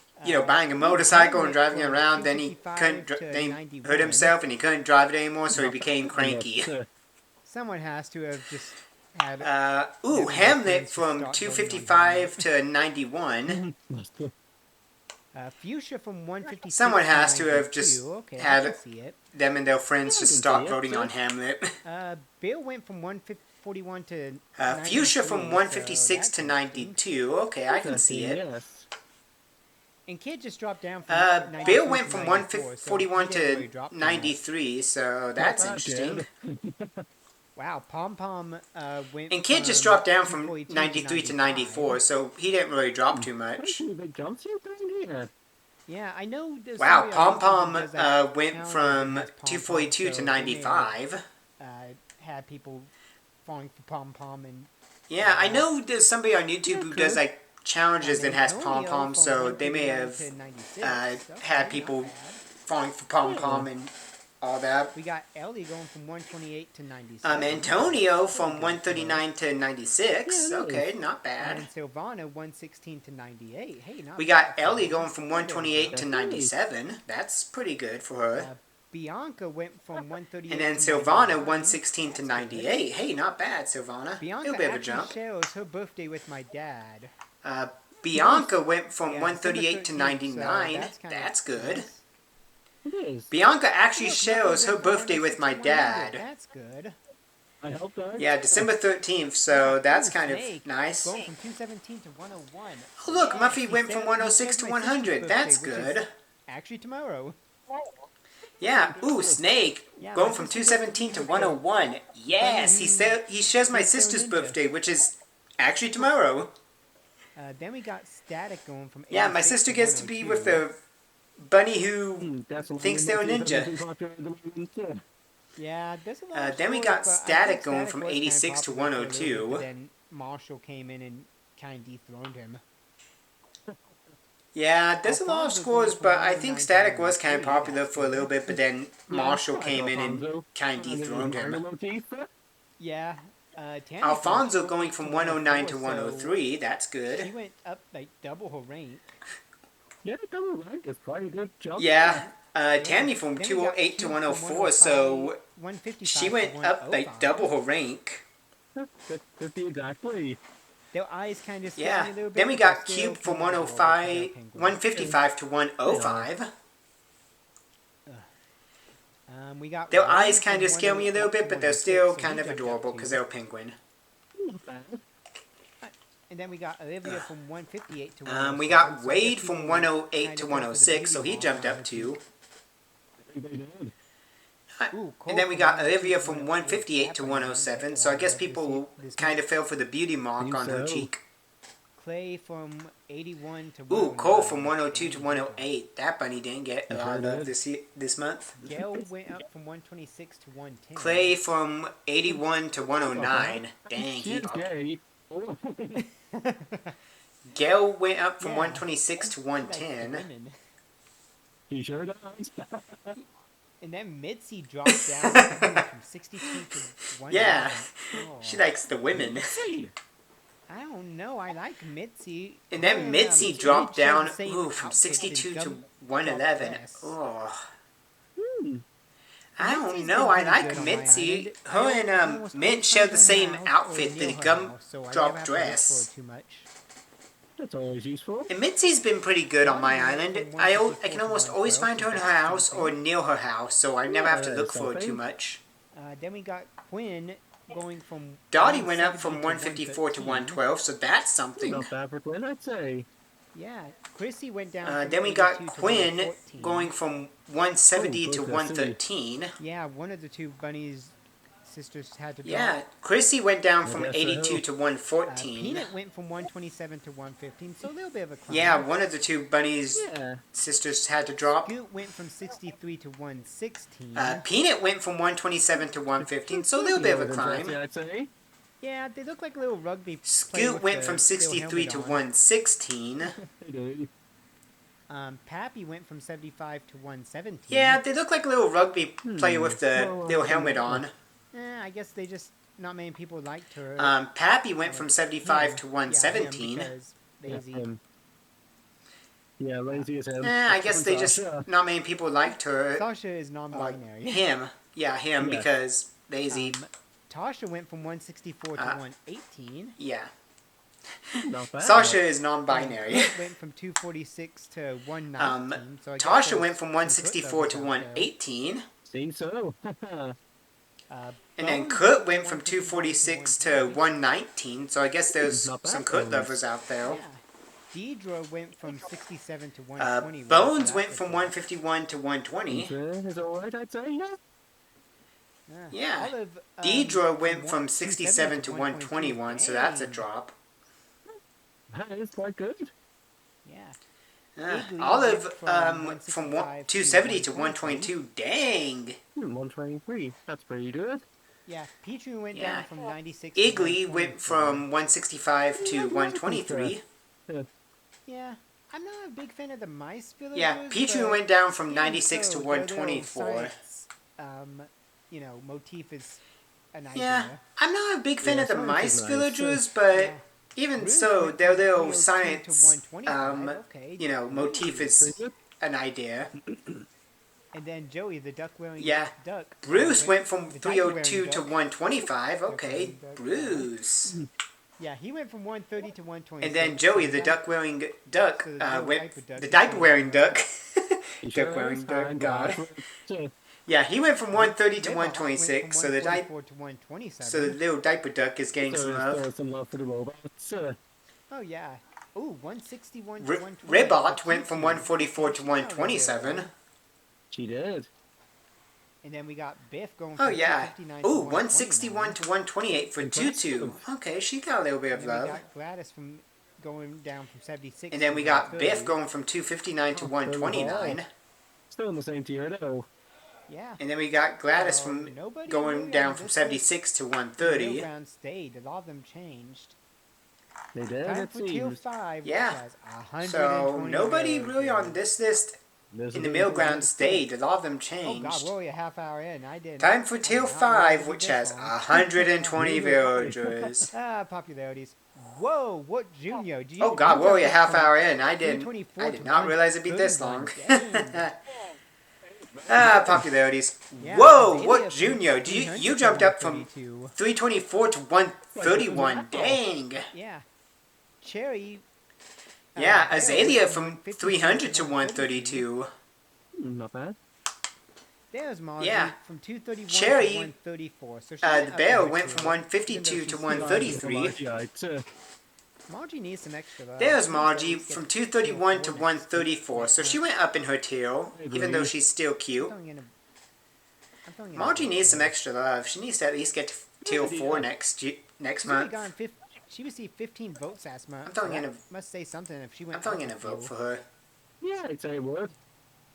buying a motorcycle and driving it from around. Then he 255 couldn't. to Then he 91. hurt himself and he couldn't drive it anymore, so he became cranky. Yes, Someone has to have just had. Ooh, Yeah, Hamlet things just from start 255 to 91. Fuchsia from 156. Someone has to have 92. just Okay, I had can see it. them and their friends I just can stop see it, voting yeah. on Hamlet. Bill went from 141 to Fuchsia 93, from so 156 to that's 92. Okay, I can see it. Yes. And Kid just dropped down from Bill 93 went to from 94, so 141 he didn't really to drop too much. 93, so that's Not interesting. bad. Wow, Pom Pom went And Kid from just dropped down from 242 93 to 95. 94, so he didn't really drop too much. Actually, big jumpsuit thing here. Yeah, I know there's Wow, somebody Pom on YouTube Pom who does, like, went challenges from that has Pom Pom, 242 so to they may have, 95. had people falling for Pom Pom and Yeah, I know there's somebody on YouTube Yeah, who does cool. like challenges and has Pom Antonio Pom, from so they may 139 have to 96. had Okay, people not bad. falling for Pom Pom and all that. We got Ellie going from 128 to 96. Antonio from Pretty good 139 to 96. Yeah, it Okay, is. not bad. And Silvana 116 to 98. Hey, not We bad got for Ellie her. going from 128 to That's 97. That's pretty good for her. Bianca went from 138 And then to Silvana 99. 116 to That's good. 98. Hey, not bad, Silvana. Bianca Little bit of a actually jump. shares her birthday with my dad. Bianca went from Yeah, 138 to December 13th, 99. so that's kinda That's good. nice. It is. Bianca actually Look, shares Muffy her went from birthday with my 106 to 100. dad. That's good. I hope that. Yeah, December 13th, so that's Ooh, kind Snake of nice. Going from 217 to 101. Oh, look, Yes, Muffy he went said- from he 106 said to my sister's 100. birthday, That's which is good. Actually tomorrow. Yeah, ooh, Snake. Yeah, Going my from sister's 217 to birthday. 101. Yes, he shares my He's so sister's ninja. birthday, which is actually tomorrow. Then we got Static going from Yeah, my 86 sister gets to be with 102. the bunny who That's thinks they're a ninja. Yeah, there's a lot of Then we scores, got but I Static think going Static from was kinda 86 to popular for a little bit, 102. but then Marshall came in and kind of dethroned him. Yeah, there's a lot of Alfonso scores, going from but I 109 think to Static was kind of 93, popular that's for a little good. bit, but then Marshall came in and kind of Alfonso. dethroned him. Motif. Yeah, Tammy Alfonso from going from 104, 109 to so 103, that's She good. went up like double her rank. Yeah, double rank is quite a good jump. Yeah, Tammy from Then we got 208 to Cube from 104, so 155 she to went up like 105. double her rank. 50 exactly. Their eyes kind of Yeah, me a little bit. then we but they're got still Cube from kind of adorable 105, because they're penguins. 155 to 105. We got Their Ray eyes from kind of scare me a little 108 to bit, but they're 106, still so kind he of jumped up adorable too. because they're a penguin. Not bad. And then we got Olivia from 158 to 107. We got so Wade people from 108 kind to of go for the 106, so beauty he mark jumped on up her too. They did. Ooh, Cole And then we from got 102 Olivia to from 108. 158 That to bunny 107, jumped so I up guess this people this kind month. of fell for the beauty mark Think on her so. cheek. Clay from 81 to 109. Ooh, Cole from 102 Dang, to he 108. That bunny didn't get a He lot sure of did. this month. Gail went up from 126 to 110. Clay from 81 to 109. Dang, She he is gay. Oh. Gail went up from Yeah. 126 to She likes the 110. women. He sure does. And then Mitzi dropped down from 62 to 111. Yeah, Oh, she likes the women. See. I don't know. I like Mitzi. And Her then Mitzi Jade dropped share down the same ooh, from outfit, 62 the to gum- 111. dress. Oh, Hmm. I don't Mitzi's know. been I pretty like good on my Mitzi. island. I Her can and almost Mint always share find the her same house or outfit, near the her gum house, so I never drop have to look for her dress. too much. That's always useful. And Mitzi's been pretty good on my Bonnie island. went from I 154 can to almost always 112, find her in so her that's house or something. near her house, so I never Yeah, have to that look is for her too something. much. Then we got Quinn going from Dottie went up 170 from 154 to 113. 112, so that's something. Not bad for Glenn, I'd say. Yeah, Chrissy went down from Then we got 82 to Quinn 114. going from 170 Oh, to good to see. 113. Yeah, one of the two bunnies sisters had to drop. Yeah, Chrissy went down I from guess 82 so. to 114. Peanut went from 127 to 115, so a little bit of a climb. Yeah, one of the two bunnies Yeah. sisters had to drop. Scoot went from 63 to 116. Peanut went from 127 to 115, so a little bit of a climb. I'd say. Yeah, they look like a little rugby player Scoot with went the from little 63 helmet to on. 116. They do. Pappy went from 75 to 117. Yeah, they look like a little rugby player with the Well, little helmet on. I guess they just, not many people liked her. Pappy went from 75 to him 117. because lazy. Yeah, lazy as him. I guess they just, Sasha. not many people liked her. Sasha is non-binary. Him. Yeah, him, Yeah. because lazy. Tasha went from 164 to 118. Yeah. Not bad. Sasha is non-binary. Kurt went from 246 to 119. So I guess Tasha there's went from some 164 Kurt to lovers out there. 118. Think so. And then Bones Kurt from went from 246 to 119, so I guess there's Not bad, some Kurt Bones. lovers out there. Yeah. Deidre went from 67 to 120. Bones went from 151 to 120. Is alright, I'd say, yeah. Yeah. Olive, Deidre went from 270 67 to 121, so that's a Dang. drop. That is quite good. Yeah. Igley Olive went from 165 270 to 122. 122. Dang. 123. That's pretty good. Yeah. Petrie went Yeah. down from 96 to Igley went 124. from 165 to 123. Yeah. I'm not a big fan of the mice villagers. Yeah, Petrie but went down from even 96 to so, their little 124. science, motif is an idea. Yeah, I'm not a big fan Yeah, of the science mice is nice. villagers, but Yeah. even Bruce so, went their from little 302 to science, 125. Okay. motif is Pretty good. an idea. And then Joey, the duck-wearing Yeah. duck. Bruce went from the 302 diaper-wearing to duck. 125. Okay, Diaper-wearing duck, Bruce. Yeah, he went from 130 to 120. And then Joey, the duck-wearing duck, So the little went diaper duck the is diaper-wearing going duck. He sure Duck-wearing is. duck, And God. yeah. Yeah, he went from 130 to Ribbot went 126. So from the 144 to 127. so the little diaper duck is getting some love. There's some love for the robots. Oh yeah. Ooh, 161 to R- 120. Ribot went from 144 to Oh, 127. She did. And then we got Biff going from Oh yeah. 259 to Ooh, 129. 161 to 128 for Tutu. Okay, she got a little bit And of then we love. got Gladys from going down from 76. And then to we got 130. Biff going from 259 to Oh, 129. Still in the same tier though. Yeah. And then we got Gladys Oh, from nobody going really down on from this 76 to list. The 130. middle ground stayed. A lot of them changed. They did, Time it for tier seems. 5. which Yeah. has 120 So nobody really on villagers. this list There's in a the big middle difference. ground stayed. A lot of them Oh god, changed. we're only a half hour in. I didn't. Time for I tier did not 5, realize which it has this long. 120 villagers. Popularities. Whoa, what Junior? Did you, Oh god, you we're only a jumped half from hour in. I did 324 to not realize it'd be this long. 131. Dang. Popularities. Yeah, Whoa, Azalea what from Junior? 300 You to jumped up from 132. 324 to 131. Dang. Yeah. Cherry. Yeah, Bell Azalea went from 152 300 to 132. Not bad. There's Margie Yeah. from 231 Cherry, to 134. So she The went up Bell in her went tier, from even 152 though to she's 133. Yeah, Margie needs some extra love. There's She needs to at Margie least get from tier 231 to 4 next 134. So she went up in her tier, even though she's still I'm cute. throwing in a- I'm throwing in a Margie vote needs for some her. extra love. She needs to at least get to tier 4 next She's only month. gotten she received 15 votes last month. I'm throwing so in that a- must say something if she went I'm throwing up in a few. vote for her. yeah, I'd say it would.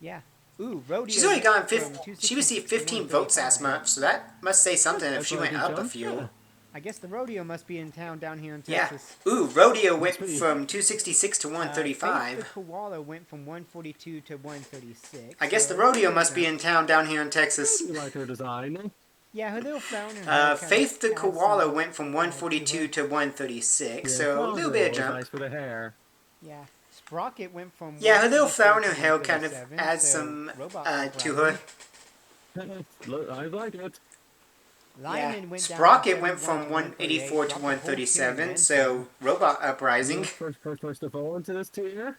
Yeah. Ooh, Rodeo. She's only gotten from she received 15 266 votes to last 135. month, so that must say something if That's she what I went did, up a John. few. Yeah. I guess the rodeo must be in town down here in Yeah. Texas. Ooh, Rodeo went pretty- from 266 to Faith 135. the koala went from 142 to 136. I guess so the rodeo there must you be go. in town down here in Texas. You like her design. Yeah, her little flower. in her hair kinda Faith the adds Koala some- went from 142 to 136, Yeah, so a flowers little are bit of always jump. Nice for the hair. Yeah. Sprocket went from. Yeah, her little 144 flower in her to hair kind of 137, adds so some robot to uprising. her. Look, I like it. Lyman Yeah. went down Sprocket from went from 71 184 to dropped a whole tier 137, and so then Robot Uprising. First to fall into this tier.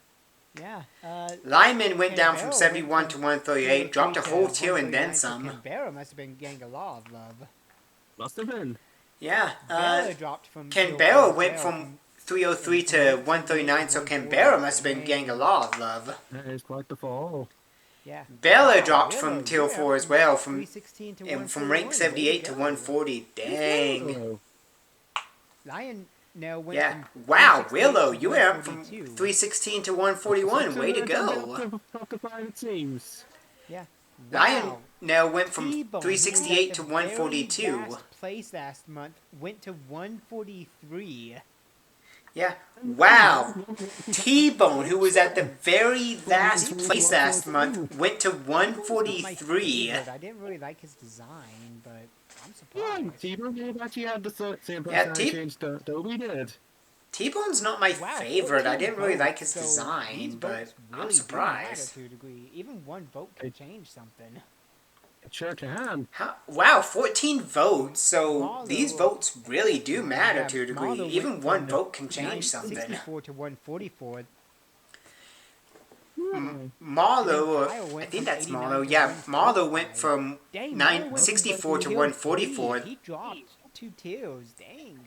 some. Yeah. Lyman went down from Canberra 71 went to from 138, dropped a 203 whole to tier and then 139, so some. Canberra must have been getting a lot of love. Must have been. Yeah, Bella dropped from. Canberra 204 went as from well, 303 to 139, so Canberra must have been getting a lot of love. That is quite the fall. Yeah. Bella Wow, dropped Willow, from tier you're 4 up as well, from 316 to and from 141. rank Way 78 to go. 140. Dang. Oh, Lion now went Yeah. from Wow, 368 Willow, to you went up from 142. 316 to 141. Way to go. Top to 5 it seems. Yeah. Lion Wow. now went from T-Bone, 368 who was to at the 142. very last place last month went to 143. Yeah. Wow. T-Bone, who was at the very last place last month, went to He wasn't my 143. favorite. I didn't really like his design, but I'm Yeah, surprised. T-Bone actually had the same Yeah, personality change that Dobie did. T-Bone's not my Wow, favorite. I 14 didn't really like votes, his so design, these but votes I'm really do surprised. matter to a degree. Even one vote can change something. It sure can. Wow, 14 votes. So Marlo, these votes really do matter yeah, to a degree. Marlo Even went one from vote can change something. 964 to 144. Yeah. Marlo, Kyle I went think from that's 89 Marlo. to Yeah, Marlo 145. went from Dang, Marlo went from 964 to Hill 144. 3. He dropped 2 tills. Dang.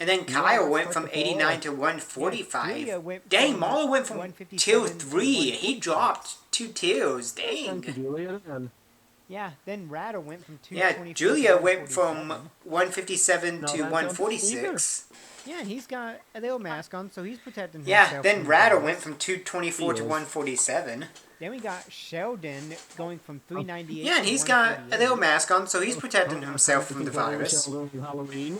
And then Yeah, Kyle that's went quite from the 89 fall. to Yeah, 145. Julia went Dang, from Marlo went from 2 157 to 3. He 146. dropped 2 tills. Thank you, Dang. Julia, then. Yeah, then Rattle went from Yeah, 224 to Julia went from 147. 157 No, to that's not either. 146. Yeah, and he's got a little mask on, so he's protecting Yeah, himself then from the Rattle virus. went from 224 to He is. 147. Then we got Sheldon going from 398 Yeah, and to he's got a little 148. mask on, so he's protecting Oh, himself from the virus. Halloween.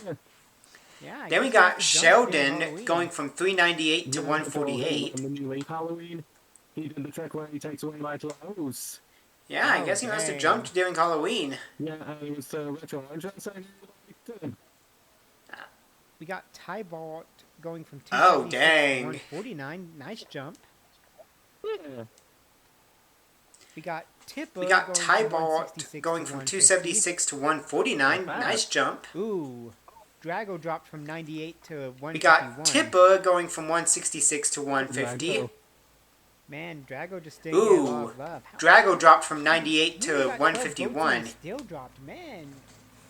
Yeah, I Then we guess he has got to jump during Sheldon Halloween. going from 398 to Yeah, but on 148. the new late Halloween, he did the trick where he takes away my clothes. Yeah, I Oh, guess he must have dang. jumped during Halloween. Yeah, and it was retro entrance. We got Tybalt going from Oh, 276 to dang. 149. Nice jump. Yeah. We got Tipper We got going from Tybalt 166 going to from 150. 276 to 149. Not bad. Nice jump. Ooh. Drago dropped from 98 to 151. We got Tipper going from 166 to 150. Drago. Man, Drago just didn't get a lot Ooh, of love. Drago dropped from 98 He to only got 12 votes and 151. he still dropped. Man,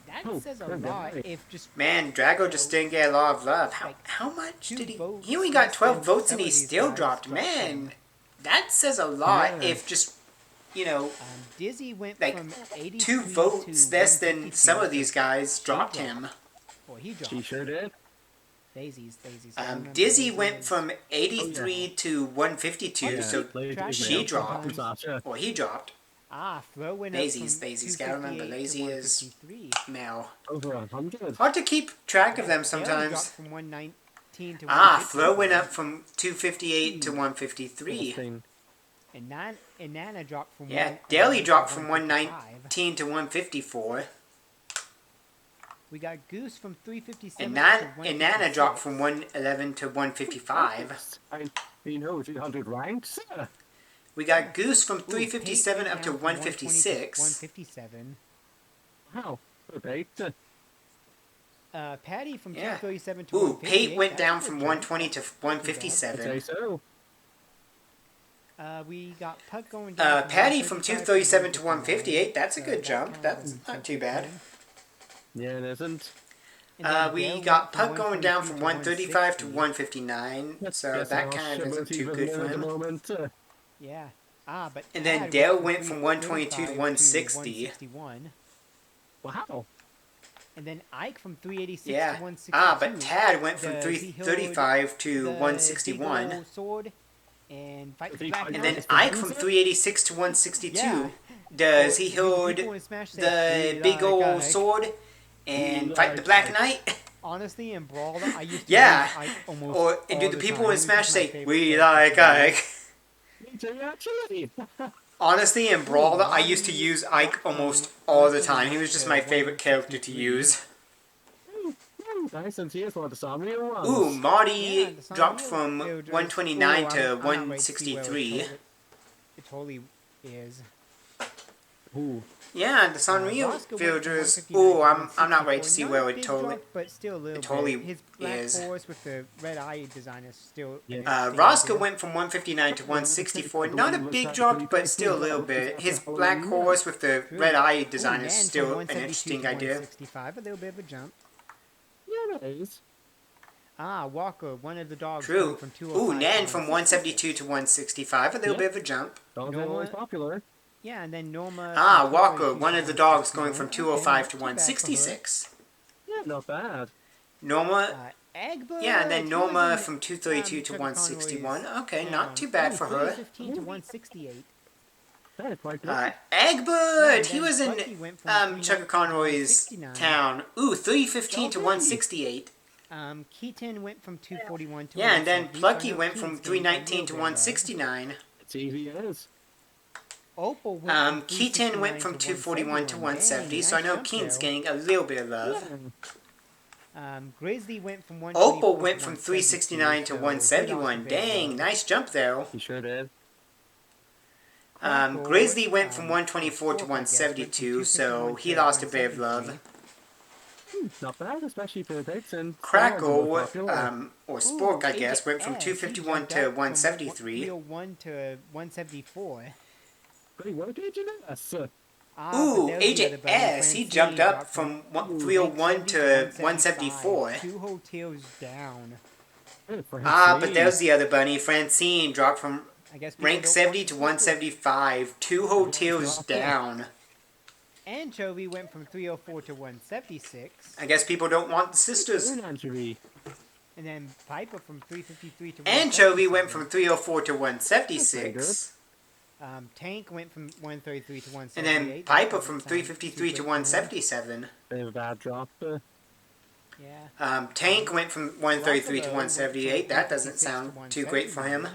that Oh, says a good lot. guy. If just Man, Drago just didn't get a lot of love. How much two did he? votes He only got less 12 than votes some and he of these still guys dropped. dropped Man, him. that says a lot. Yeah. If just, you know, Dizzy went like from 83 2 to votes less than 152, some of so these guys she dropped dropped. him. Well, he dropped. She sure did. Daisies. I remember Dizzy Daisy went was- from 83 to 152, Yeah. so Track she it dropped. sometimes. Or he dropped. Flo went Lazy's, up from Lazy's. Gotta remember, 258 Lazy to is 153. male. Over 100. Hard to keep track of them Dale dropped sometimes. from 119 to 150. Flo went up from 258 to 153. Interesting. And Nana dropped from Yeah, 111 Daly to dropped from 155. 119 to 154. We got Goose from 357 And, to Nana 156. dropped from 111 to 155. You know, 300 ranks. We got Goose from Ooh, 357 Pate up to went down from 120 to 156. 157. Wow. Great. Patty from Yeah. 237 to Ooh, 158. Pate went That's down a good from jump. 120 to I'd say 157. so. We got Puck going down from Patty from 135 237 to 159. 158. That's a So good that jump. counted That's as not a too good bad. win. Yeah, it isn't. And then We Dale got went from Puck going down 123 from to 135 to 160. 159. So Guess that I'll kind of shimmer isn't too even good in for at the him. moment. Yeah. But And then Tad Dale went from 122 122 to 160. 161. Wow. And then Ike from 386 Yeah. to 162. But Tad went from Does he hold 335 to the 161. big ol' sword and fight Does the he Black fight And Knight. then Ike from 386 to 162. Yeah. Does he Or do the hold people in Smash say, the "We big like old Ike"? sword and We fight the like Black Ike. Knight? Honestly, in Brawl, I used to Yeah. use Ike almost Or all do the the people time. in He was Smash just my say, favorite we character like to use. Ike? Me too, actually. Honestly, in Brawl, I Rodney used to use Ike dropped from almost all the time. 129 He was just to my favorite character to 163. use. Nice, since he is one of the Samuel ones. Ooh, Marty Yeah, the dropped Sanrio from villagers- 129 Ooh, to I'm not ready to see where 163. It totally is. Ooh. Yeah, the Sanrio Roscoe went from villagers. 159 Ooh, to I'm not ready to 164. see Not where a it big totally. drop, but still a little totally bit. His black is. horse with the red eye design is still. Yeah. an interesting Roscoe idea. went from 159 to Yeah, 164. I Not a believe big it's drop, actually but still a little bit. His black horse with the red eye design Ooh, is Nan from still an 172 interesting to idea. 165, a little bit of a jump. Yeah, it is. Walker, one of the dogs. True. Going from 205 Ooh, to Nan from 166. 172 to 165. A little Yeah. bit of a jump. Dogs No are always one- popular. Yeah, and then Norma. from Walker, 232 one to of the dogs going 161. from Okay, 205 not to too bad for her. 166. Yeah, not bad. Norma. Egbert, Yeah, and then he Norma was in, from 232 to Chuck 161. Conroy's Okay, town. not too bad Ooh, for her. 315 to 168. That is quite good. Egbert! Yeah, He then was in Bucky went from Chuck 319 to Conroy's 169. town. Ooh, 315 to Okay. 168. Keaton went from 241 to Yeah, and then 170, so I Plucky know went Keaton's from getting a 319 to little bit of 169. It's easy as. Opal went from Keaton went 369 from to 241 to 170, Dang, so I nice know jump Keen's there. getting a little bit of love. Grizzly went from 124 Opal to went from 369 to 171. Dang, nice jump though. He sure did. Grizzly went from 124 to 172, so he lost a bit of love. Not bad, especially for the picks. And Crackle, or Spork, I Agent guess, went from S, 251 he to jumped up from 173. 301 to 174. Great work, Agent S. Ooh, but there's the Agent other bunny, S, he Francine, jumped up dropped from Ooh, 301 to 174. 2 hotels down. But there's the other bunny. Francine dropped from I guess people rank don't 70 want to to 175. 2 hotels Yeah. down. Anchovy went from 304 to 176. I guess people don't want the sisters. Anchovy. And then Piper from 353 to 177. Anchovy went from 304 to 176. Tank went from 133 to 178. And then Piper from 353 to 177. Bit of a bad drop. Yeah. Tank went from 133 to 178. That doesn't sound too great for him.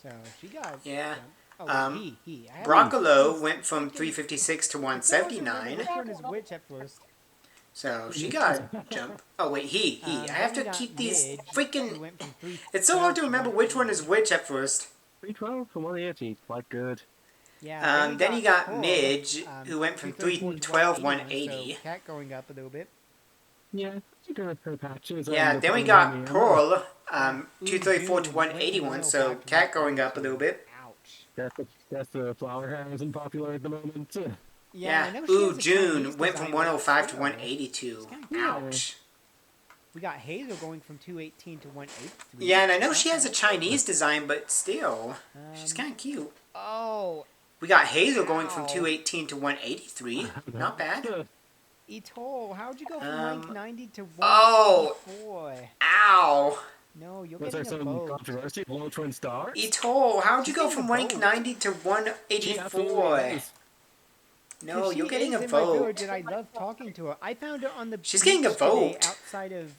So she got. Yeah. Oh, he. Broccolo went from 356 to 179. Which one is which at first? So she got jump. Oh wait, he. I have to keep these freaking. It's so hard to remember which one is which at first. 312 from 180, quite good. Yeah. Then you got Midge, who went from 312 to 180. So Cat going up a little bit. Yeah, you're gonna put patches. Yeah, then we got Pearl, 234 to 181. So Cat going up a little bit. Ouch. That's the flower hair isn't popular at the moment. Yeah. I know she Ooh, has a June Chinese went from design, 105 to but 182. Ouch. We got Hazel going from 218 to 183. Yeah, and I know she has a Chinese design, but still, she's kind of cute. Oh. We got Hazel going from Ow. 218 to 183. Not bad. Etol, how'd you go from rank 90 to 184? Oh. Ow. No, you're Was there getting a some vote. controversy? Low twin stars? Etol, how'd you She's go getting from a rank vote. 90 to 184? No, She you're getting is a in my village vote. and I love talking to her. I found her on the She's getting a beach today vote. outside of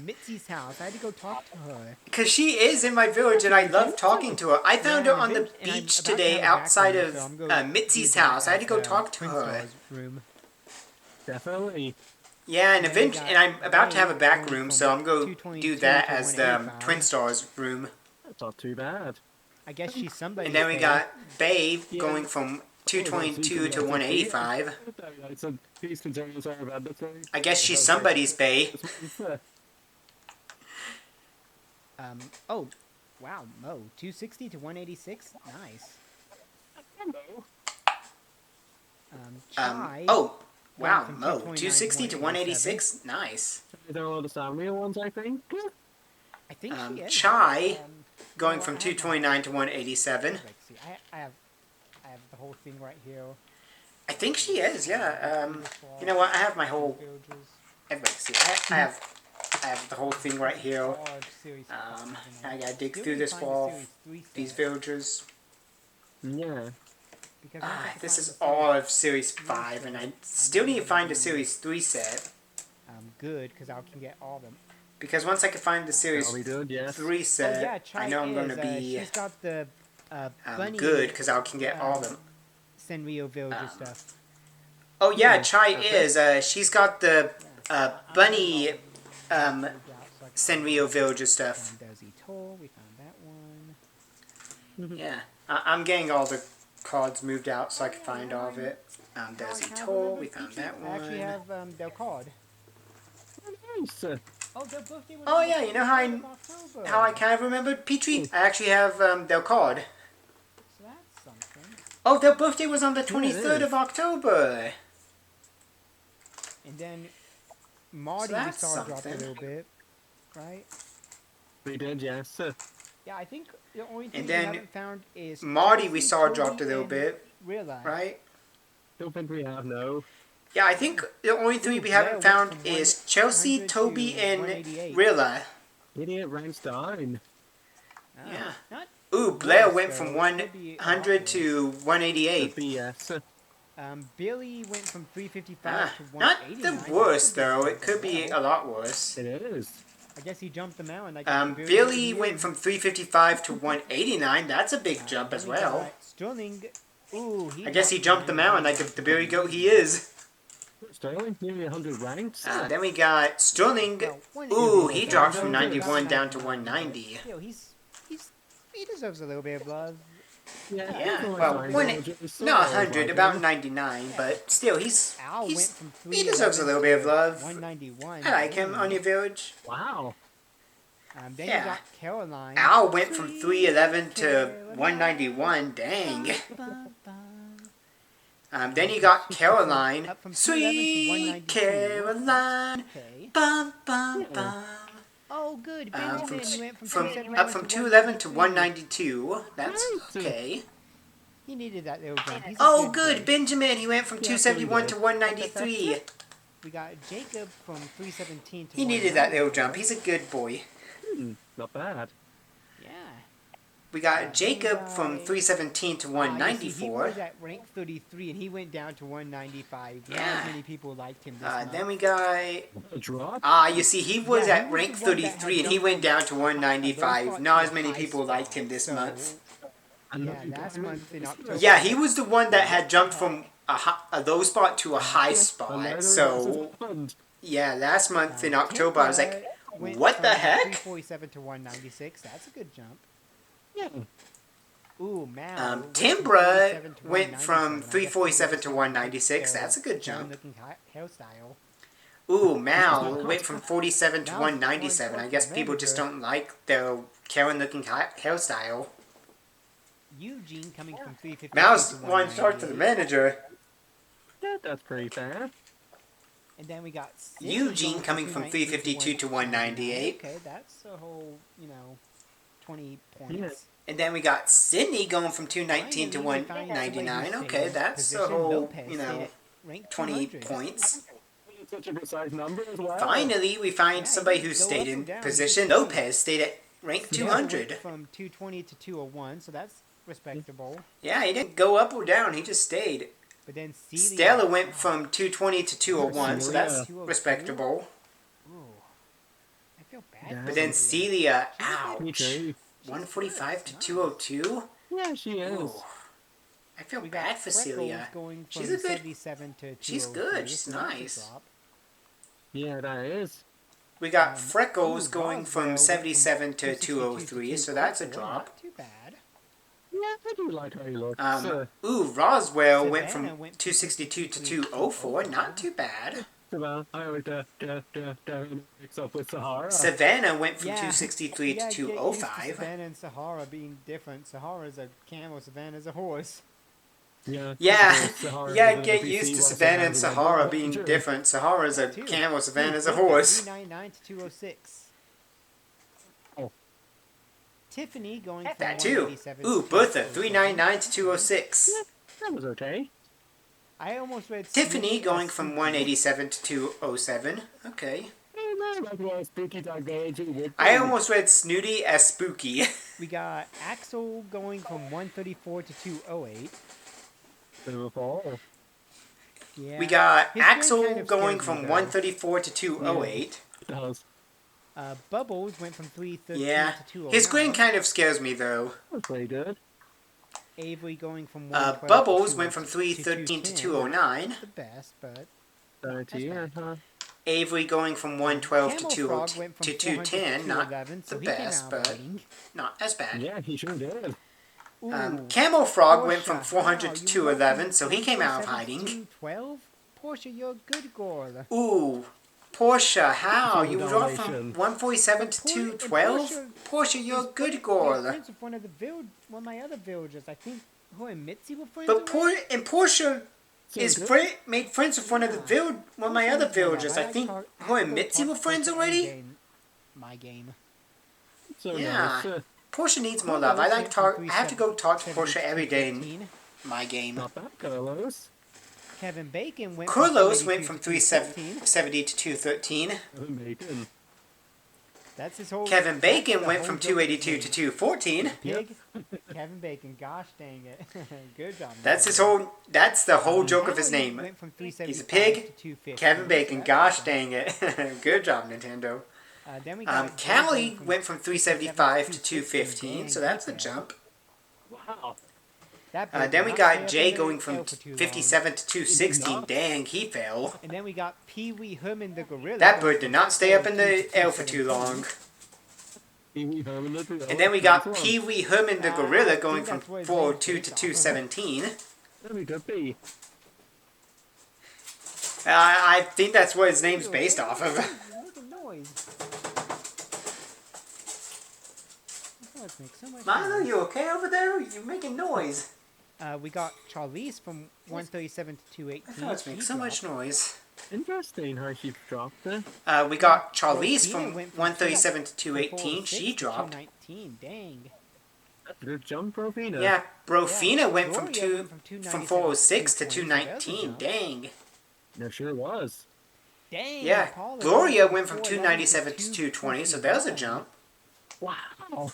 Mitzi's house. I had to go talk to her. Because she is in my village and I love talking to her. I found her on the And I'm beach about to today have a back outside room, of so I'm going Mitzi's use that house. I had to as, go talk to Twin her. Star's room. Definitely. Yeah, and Then we got I'm about to have a back going room, from so I'm going to 222 do that to as the 185. Twin Stars room. That's not too bad. I guess she's somebody. And then we got Babe Yeah. going from 222 to 185. So please concern sorry about this one. I guess she's somebody's Bae. Oh, wow, Mo. 260 to 186? Nice. Chai. Oh, wow, from Mo. 229 260 to 186? Nice. There are a lot of Samuel ones, I think. I think she is. Chai going well, from I have 229 to 187. Let's see. I have the whole thing right here. I think she is, yeah. You know what? I have my whole. Everybody see. I have the whole thing right here. I gotta dig through this for all these villagers. Yeah. This is all of Series 5, and I still need to find a Series 3 set. Good, because I can get all of them. Because once I can find the Series That'll be good, yes. 3 set, yeah, Chai I know I'm going to is, be she's got the bunny good, because I can get all of them. Senrio villager stuff. Oh yeah, Chai is. She's got the bunny Senrio villager stuff. Dozy Toll, we found that one. Yeah, I'm getting all the cards moved out so I can find all of it. Dozy Toll, we found that I actually one. have their card. Nice. Oh, their birthday was Oh on yeah, the you know 23rd of October. how I kind of remembered Petrie? I actually have their card. So that's something. Oh, their birthday was on the it 23rd is. of October. And then Marty we that's saw drop a something. little bit, right? We did, yes. Yeah, I think the only thing And we then haven't found is Marty Chelsea, we saw Toby, dropped a little and bit, Realize. right? Don't think we have, no. Yeah, I think the only three we haven't Blair found went from is Chelsea, 100 Toby, to and 188. Rilla. Idiot ranks down. Oh, Yeah. Not, Ooh, Blair Worse, went though. from It could be a lot 100 worse. to 188. BS. Billy went from 355 to Not 189. the worst though. It could be a lot worse. It is. I guess he jumped the mountain. Like Billy went from 355 to 189. That's a big jump as well. Sterling. Ooh, I guess he jumped the mountain like the Billy Goat he is. Sterling, nearly 100 ranks. Then we got Sterling. Ooh, he dropped from 91 down to 190. Yo, he deserves a little bit of love. Yeah, only well, nine when villagers, so not I was 100, like, about 99, but still, Al went from he deserves a little bit of love. 191. I like him Dang. on your village. wow. Then Yeah. you got Caroline. Al went from Sweet 311 to Caroline. 191. Dang. Bum, bum, bum. Then you got Caroline. Up from 211 to Sweet 192. Caroline. Okay. Bum bum Yeah. bum. Oh, good. Benjamin, he went from From 271 up from 211 to 193. 192. That's Nice. okay. He needed that little jump. He's a Oh, good good. boy. Benjamin. He went from Yeah, 271 pretty to good. 193. We got Jacob from 317 to He needed that little 194. jump. He's a good boy. Not bad. Yeah. We got Jacob from guy- 317 to You see, he 194. was at rank 33 and he went down to 195. Not Yeah. as many people liked him this month. Then we got A drop? you see, he was Yeah, at he was rank the one that had 33 and he went down to 195. spot Not to as a many high people liked him spot, this so- month. Yeah, last month in October. Yeah, he was the one that had jumped from a low spot to a high spot. So, yeah, last month in October, I was like, Went what the from heck? 347 to 196. That's a good jump. Yeah. Ooh, Mal. Timbra went from 347 to 196. That's a good jump. Looking hairstyle. Ooh, Mal went from 47 to 197. I guess people just don't like the Karen-looking hairstyle. Eugene coming from 350. Mal's one star to the manager. That's pretty fair. And then we got Sid Eugene going coming from 352 to 198. Okay, that's a whole, 20 points. Yeah. And then we got Sydney going from 219 to Finally, we found 199. somebody who Okay, stayed in that's a position. whole, Lopez stayed at rank 20 200. points. Such a precise number as well. Finally, we find Yeah, somebody he who didn't go stayed up or in down, he position. just stayed. Lopez stayed at rank Yeah, 200. went from 220 to 201, so that's respectable. Yeah, he didn't go up or down. He just stayed. But then Celia, Stella went from 220 to 201, so that's Celia. respectable. Ooh, I feel bad. Yeah. for But then Celia. Celia, Me ouch. too. 145 to 202? Yeah, she is. Ooh. I feel We got bad for Freckles Celia. going from She's a good- 77 to 203. she's good, she's so that's a nice. drop. Yeah, that is. We got Freckles Ooh, going Roswell from went 77 to 262 203, so that's a 204, drop. Not too bad. Yeah, I do like how he looks. Roswell went from Savannah went from 262 to 204, not too bad. Well, I always mix up with Sahara. Savannah went from Yeah. 263 Yeah, to get used to 205. Savannah and Sahara being different. Sahara's a camel, Savannah's a horse. Yeah, Yeah, Sahara yeah, is an get NPC used to while Savannah and Savannah's a Sahara ranger. being different. Sahara's a Two. camel, Savannah's a Bertha, horse. 399 to 206. Oh. Tiffany going from That too. 187 Ooh, to Bertha, 207. 399 to 206. That was okay. I almost read Tiffany Snooki going as from Snooki. 187 to 207. Okay. Hey, man, like what spooky dog going to. I almost read Snooty as Spooky. We got Axel going from 134 to 208. Liverpool. Yeah. We got His grin Axel kind of going scares from me, though. 134 to 208. Does. Bubbles went from 313 Yeah. to 209. His grin kind of scares me though. That's pretty good. Avery going from 112 Bubbles to went from 313 to 210. 209. The best, but 30, bad. huh? Avery going from 112 to Camel 20 Frog went from to 400 210. to Not 211, so the he came best, out but fighting. not as bad. Yeah, he sure did. Ooh, Camel Frog went from Portia, 400 wow, to you 211, went so from he came out 147 to hiding. 212? Portia, you're a good girl. Ooh, Portia, how? Full You dropped from donation. 147 to But 212? Portia, you're a good You're girl. friends with one of my other villagers. I think her and Mitzi were friends. But already? Portia So is good. made friends with one of my other villagers. I think her and Mitzi were friends already. My game. So Yeah. nice. Portia needs more love. I have to go talk to Portia every day in my game. Not bad, Carlos. Kevin Bacon went. Carlos from went from 370 to 213. Bacon. That's his whole. Kevin Bacon that's the went whole from joke of the 282 to game. 214. Pig. Kevin Bacon. Gosh dang it. Good job. That's the whole joke of his Howie name. went from He's a 375 pig. to 250. Kevin Bacon, So that's gosh awesome. dang it. Good job, Nintendo. Then we got Callie Jason went from 375 to 215, so that's a jump. Wow. That bird Then did we not got stay up Jay in the going from air for too long. 57 to 216. not. Dang, he fell. And then we got Pee Wee Herman the gorilla. That going bird did from not stay up in the 214 to air for too 217. long. Pee-wee Herman the gorilla. And then we got Pee Wee Herman the I gorilla think going from that's what his 402 name's to based off of. 217. There we go, B. I think that's what his name's Ew, based hey, off He's of. making noise. Oh, it's making so much Milo, noise. you okay over there? You're making noise. We got Charlize from 137 to 218. I thought it's making so much noise. Interesting how she dropped it. We got Charlize Rosina from went 137 to from 218. 406 She to dropped. 219. Dang. That's a good jump, Rofina. Yeah, Brofina Yeah, went from Gloria went from 406 to 297 to 219. 220, Dang. There sure was. Dang. Yeah, Paula Gloria went from 411 297 to 220, so that was a 251. jump. Wow.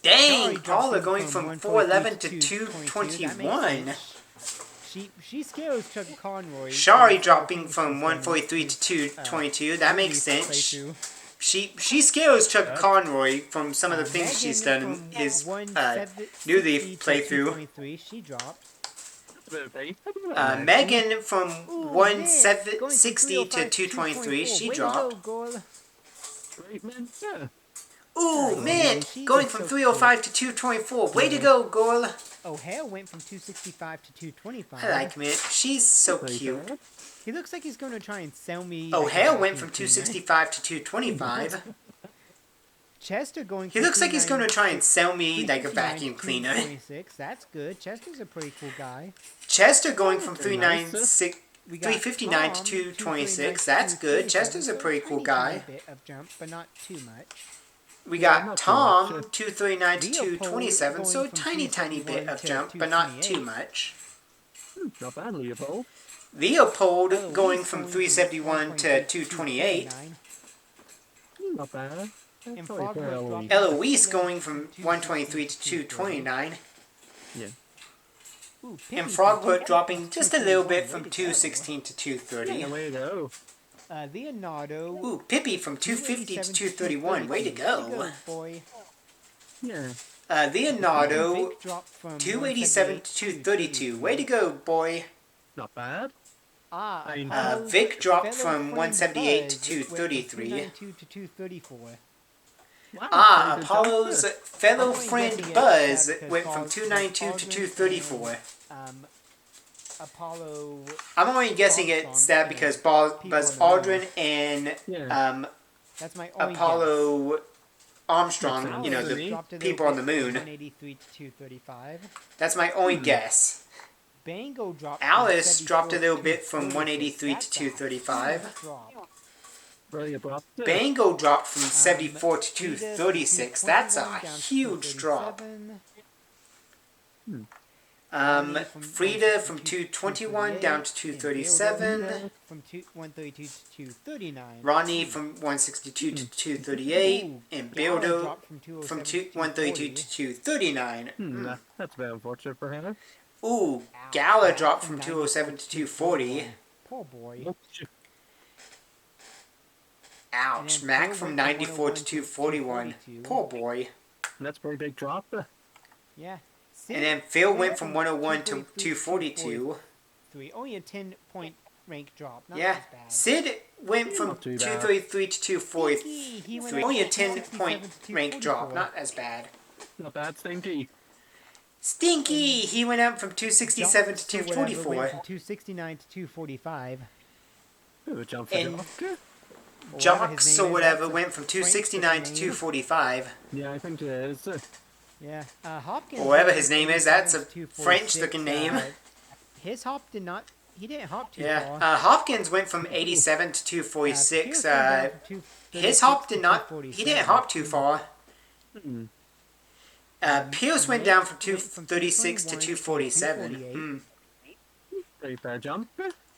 Dang, Shari Paula dropping going from 411 to 221. She scares Chuck Conroy. Shari dropping from 143 to 222. That makes sense. Playthrough. She scares Chuck Conroy from some of the things she's done in from his 160 New Leaf to playthrough. 223, she dropped. Megan from Ooh, 160 yeah, to going from 223, 305 she Way to dropped. go, girl. Great man. Yeah. Ooh, Oh, man, she's going just from so 305 to 224. Way to go, girl. O'Hare went from 265 to 225. I like Mint. She's so Pretty cute. good. He looks like he's going to try and sell me. O'Hare like, a went from vacuum 265 to 225. cleaner. Chester going. He from looks like he's going to try and sell me like a 359 vacuum to cleaner. 226. That's good. Chester's a pretty cool guy. Chester going from Very nice. 359 to 226. That's good. Chester's a pretty cool guy. Bit of jump, but not too much. We Yeah, got not too Tom, much. 239 to Leopold 227, so a going from tiny bit 271 of to jump, but not too 228. much. Not bad, Leopold. Leopold Eloise going from 371 to 123 228. 229. Not bad. That's And probably fair, Frogwood Eloise. dropped- Eloise going from 123 to 229. Yeah. Ooh, Piggy And from Frogwood 250 dropping to just a little 221. bit Way from to go. 216 to 230. Yeah, way to go. Leonardo. Ooh, Pippi from 250 to 231. Way to go. Boy. Yeah. Leonardo, Vic dropped from 287 to 232. Way to go, boy. Not bad. Ah, mean, Apollo's Vic dropped fellow from friend 178 to Buzz went from 233. 292 to 234. Wow, Ah, pretty good Apollo's jump fellow I'm friend guessing Buzz it's, went from because 292 to Aldrin 234. Apollo. I'm only guessing it's that because Buzz Aldrin and Yeah. That's my only guess. Apollo Armstrong, Makes you know, sense. the Dropped a people little on the bit from moon. 183 to 235. That's my only guess. Bango dropped. Alice from dropped a 74 little to bit from 236. 183 to That's a 235. huge drop. Very abrupt. Bango dropped from 74 to Frida from 236. That's a 221 down to huge drop. 237. Frida from 221 down to 237. From 132 to 239. Ronnie from 162 to 238. Ooh, And Gala Bildo dropped from 207 from to 132 240. to 239. That's very unfortunate for him. Ooh, Gala dropped from 207 to 240. Poor boy. Oops. Ouch, And then Mac Phil from went 94 to 241 to 241. 242. Poor boy. That's a pretty big drop. Yeah. Sid And then Phil went went from 101 to 242. 242. Only a 10-point rank drop. Not Yeah, as bad. Sid went from Not too bad. 233 to Stinky, 243. he went Only a up 10-point 267 to rank drop, 244. not as bad. Not bad, Stinky. Stinky, he went up from 267 to Johnson or whatever went 244. from 269 to 245. Bit of a jump for And- Jock. Jocks or whatever went went from 269 to 245. Yeah, I think it is. Yeah, Hopkins. Or whatever went his from name is, that's a 247 to French-looking 246. name. His hop did not. He didn't hop too Yeah, far. Hopkins went from 87 to Pierce 246. went down from 236 His hop to did not. He 247. didn't hop too far. Hmm. Pierce went Nate down from went from 236 to 221 247. Pretty fair jump.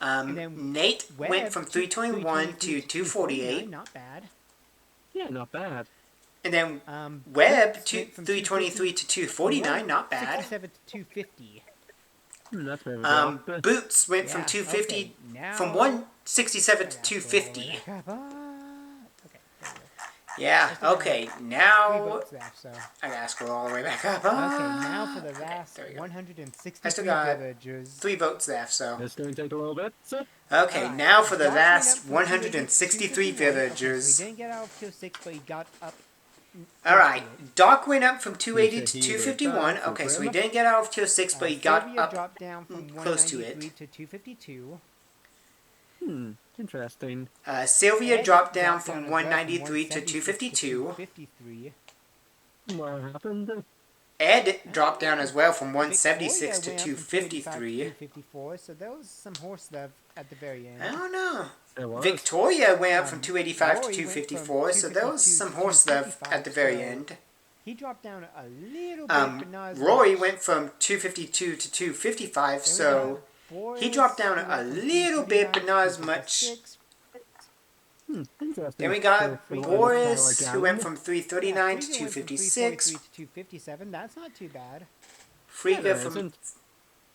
And then Nate went Webb from to 321 to 323 248. Not bad. Yeah, not bad. And then Webb Webb to 323 to 249. Not bad. 67 to 250. That's a bit of a drop. Boots went from Yeah, 250 okay, now- from 167 to Okay, 250. there we go. Yeah. Okay. Three Now votes left, so. I gotta scroll all the way back up. Okay, now for the last there we go. 163 I still got villagers. 3 votes left. So It's going to take a little bit. okay. Alright, Now for the Josh went last up from 163 251. Okay, so villagers. he didn't get out of kill 6, but he got up All right. Doc went up from 280 to He 251. was Okay, so he back. didn't get out of tier 6, but he got Sylvia up dropped down from close to 193 it. to 252. Interesting. Sylvia Ed dropped down as from well 193 to 176 252. 253. What happened? Ed dropped down as well from Victoria 176 to went up from 285 to 253. 254, so there was some horse love at the very end. I don't know. It was. Victoria went up from 285 to Rory went 254, from so there was 252 some to horse love 255, at the very so end. He dropped down a little bit, but not as Rory much. went from 252 to 255, Then we so got Boris, he dropped down who a went from little bit, 239 but not to as much. 256. Interesting. Then we got For Boris, who went Alan. from 339 to Frigga went from 256. 343 to 257. That's not too bad. Frigga Yeah, from isn't-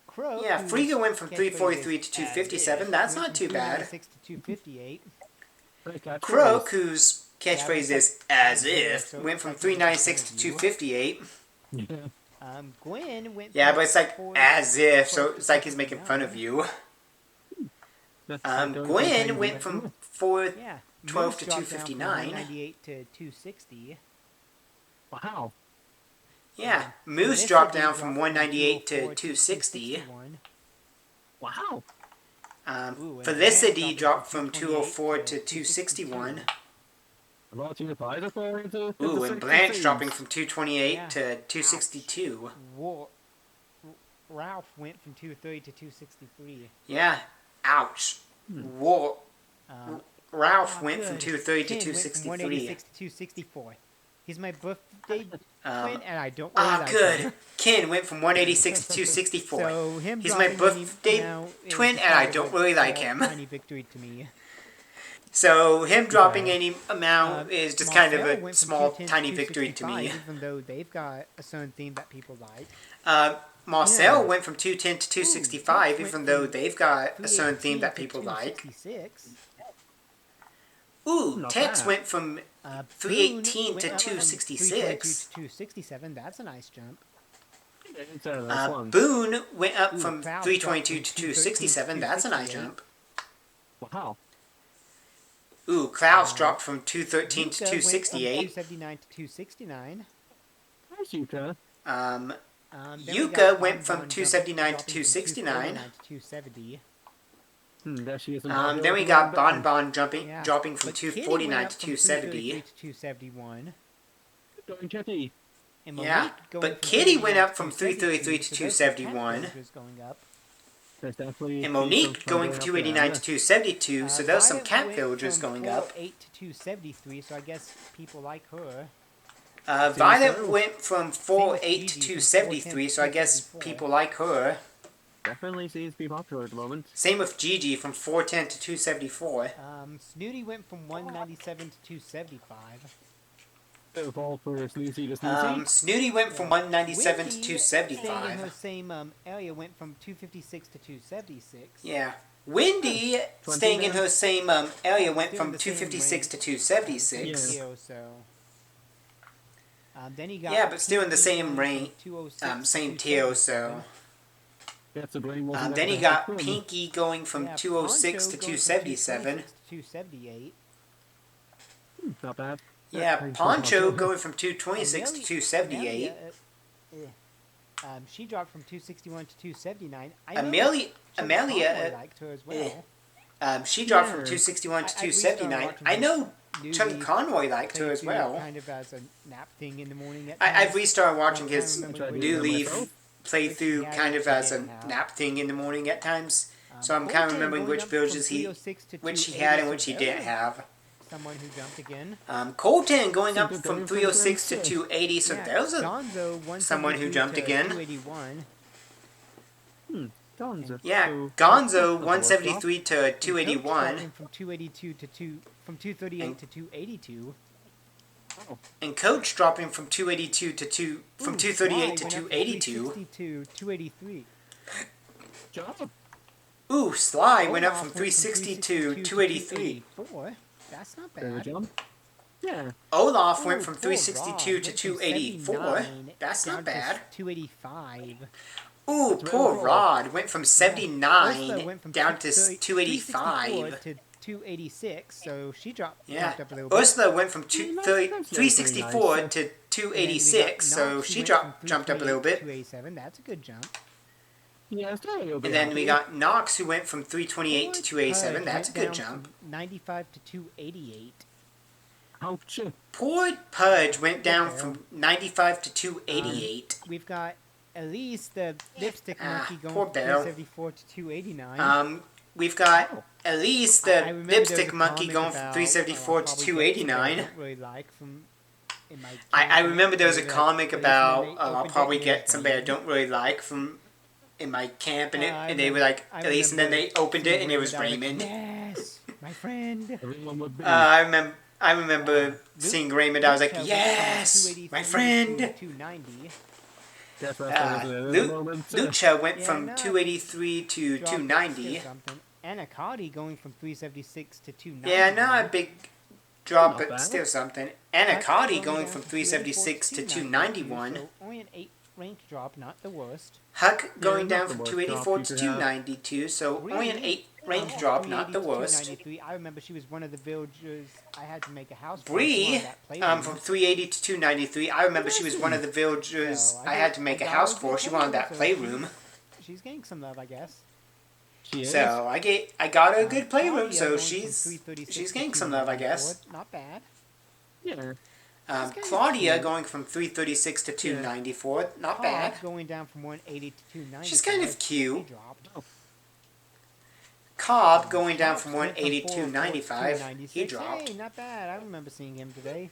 Crow. yeah, whose Frigga went from catchphrase 343 is to 257. That's went not from too bad. 296 to 258. Croak, whose catchphrase is as if, went from 396 to 258. Yeah. Gwen went. Yeah, from but it's like 4 as if, so 12 to it's like he's making fun of 59. you. That's Gwen went from 4. Yeah. 12 Moose to dropped down from 259. 198 to 260. Wow. Yeah, Moose Felicity dropped down from dropped 198 to 204 260. 261. Wow. Ooh, and Felicity Grant dropped from 228 204 to 262. 261. About you guys are falling into Ooh, and Blanche 60s. dropping from 228 Yeah. to 262. Ralph went from 230 to 263. Yeah, ouch. War. Um, Ralph went from good. 230 to Ken went from 263. 186 to 264. He's my birthday twin, and I don't really Ah, like good. him. Ken went from 186 to 264. So him He's my dropping birthday now is twin, and I kind of don't a really like small, him. Tiny victory to me. So him dropping any amount Uh, is just kind of Marcel a went from small, 210 tiny victory to me. 265, even though they've got a certain theme that people like. Marcel Yeah. went from 210 to 265, Tex even went though from they've got a certain 318 theme that to people like. 266. Ooh, Not Tex bad. went from Boone 318 went to up from 266. 322 to 267. That's a nice jump. It's a nice one. Boone went up Ooh, from Klaus 322 dropped to from 267. That's a nice 213 jump. Wow. Ooh, Klaus dropped from 213 to Yuka went from 268. 279 to 269. Nice, Yuka. Then we Yuka got went Bon from Bon 279 to dropping from 269. 249 to 270. There she is. Then we got Bon Bon Yeah. dropping from But Kitty 249 went to up from 270. 333 to 271. Going Kitty. And Yeah, Monique going but from Kitty went 339 up from 333 to so there's some 271. cat villagers going up. There's definitely. And Monique going from 289 to 272, so there's some Violet cat went villagers from going up. 408 to 273, so I guess people like her. Violet went from Same 408 with to Gigi, 273, so I guess 410 to people like her. Definitely seems to be popular at the moment. Same with Gigi from 410 to 274. Snooty went from 197 to 275. Bit of all for Snoozy to Snoozy. Snooty went from 197 to Winky, staying in her 275. same area, went from 256 to 276. Yeah. Wendy, 20 staying in now. her same area, went Still in from the same 256 to range. 276. Yeah. So. Then you got Yeah, but still in the Pinky same going from range, 206 same to tier, 277. so. That's a brain wasn't Then that you bad. got Pinky going from Yeah, 206 to Poncho going from 277. 226 to 278. Not bad. Yeah, Thanks for Poncho Poncho. going from 226 to 278. She dropped from 261 to 279. Amelia, I Amelia, liked her as well. she dropped from Yeah. 261 to I restarted 279. watching I her know newly Chuck Conroy liked her played as through well. Kind of as a nap thing in the morning. At I've times. restarted watching I don't his remember which New one. Leaf Myself? playthrough Yeah, kind of she as a did now. nap thing in the morning at times. So I'm kind Colton of remembering going which up villages from he 306 to which he had and 280, which he so didn't there's have. Someone who jumped again. Colton going Some up good from going 306 to from 280, so Yeah, there's a Gonzo, someone who 173 jumped to again. 281. Gonzo. Yeah, So, Gonzo that's a 173 to And Coach 281, dropping from 282 to from 238 to 282. and Coach dropping from 282 to from 238 to 282. 282, 283. Job. Ooh, Sly went up Olaf from 360 to 283. 284. That's not There we bad. go. Yeah. Olaf went Oh, from poor 362 Rob to went from 284. 79 That's down not to bad. 285. Ooh, That's poor right. Rod went from Ursula 79 went from down to 364 285. to 286, so she jumped Yeah. up a little bit. Ursula went from that's 364 pretty nice. to And then we got 286, so Knox, who she went from jumped up a little bit. 287. That's a good jump. Yeah, Australia will be And then we happy. got Knox, who went from 328 to 287. Pudge That's a went good down jump. from 95 to 288. Ouch. Poor Pudge went down Okay. from 95 to 288. We've got Elise, the lipstick monkey, going poor from Beryl. 374 to 289. We've got Elise, the I remember there was lipstick a monkey, comment going from about, 374 I'll to probably get something I 289. don't really like from in my I camp, remember there was a like, comic Elise, about and they I'll opened probably it and it get was somebody I raining. don't really like from in my camp, and I they were like I Elise, and then they remember opened it and it was seeing Raymond. Yes, my friend. Everyone would be. I remember seeing Raymond. I was like, Lucha went from yes, 283 my to friend. 290. That's what I was at the moment. Lucha went Yeah, from no, 283 to Dropped 290. still something. Anacati going from 376 to 290. Yeah, not a big drop, Not but bad. still something. Huck Anacati going down from from 376 to 294 291. So only an 8 rank drop, not the worst. Huck going not down the from worst 284 drop to you could have. 292, so only an Bree, 8 rank from drop, not 380 the to worst. 293. I remember she was one of the villagers I had to make a house for. Bree, She wanted that playroom. from 380 to 293, I remember she was one of the villagers So, I had to make a got house her for. good She wanted that playroom, playroom. so She's getting some love, I guess. She is. So I got her a good playroom, Claudia so going from she's 336 to getting some love, I guess. 294. Not bad. Yeah. She's kinda Claudia cute. going from 336 to 294, not Cobb bad. going down from 180 to 290. She's kind of cute. He dropped. Cobb going down Chops from went 180 to 404 295, he 296. dropped. Hey, not bad. I remember seeing him today.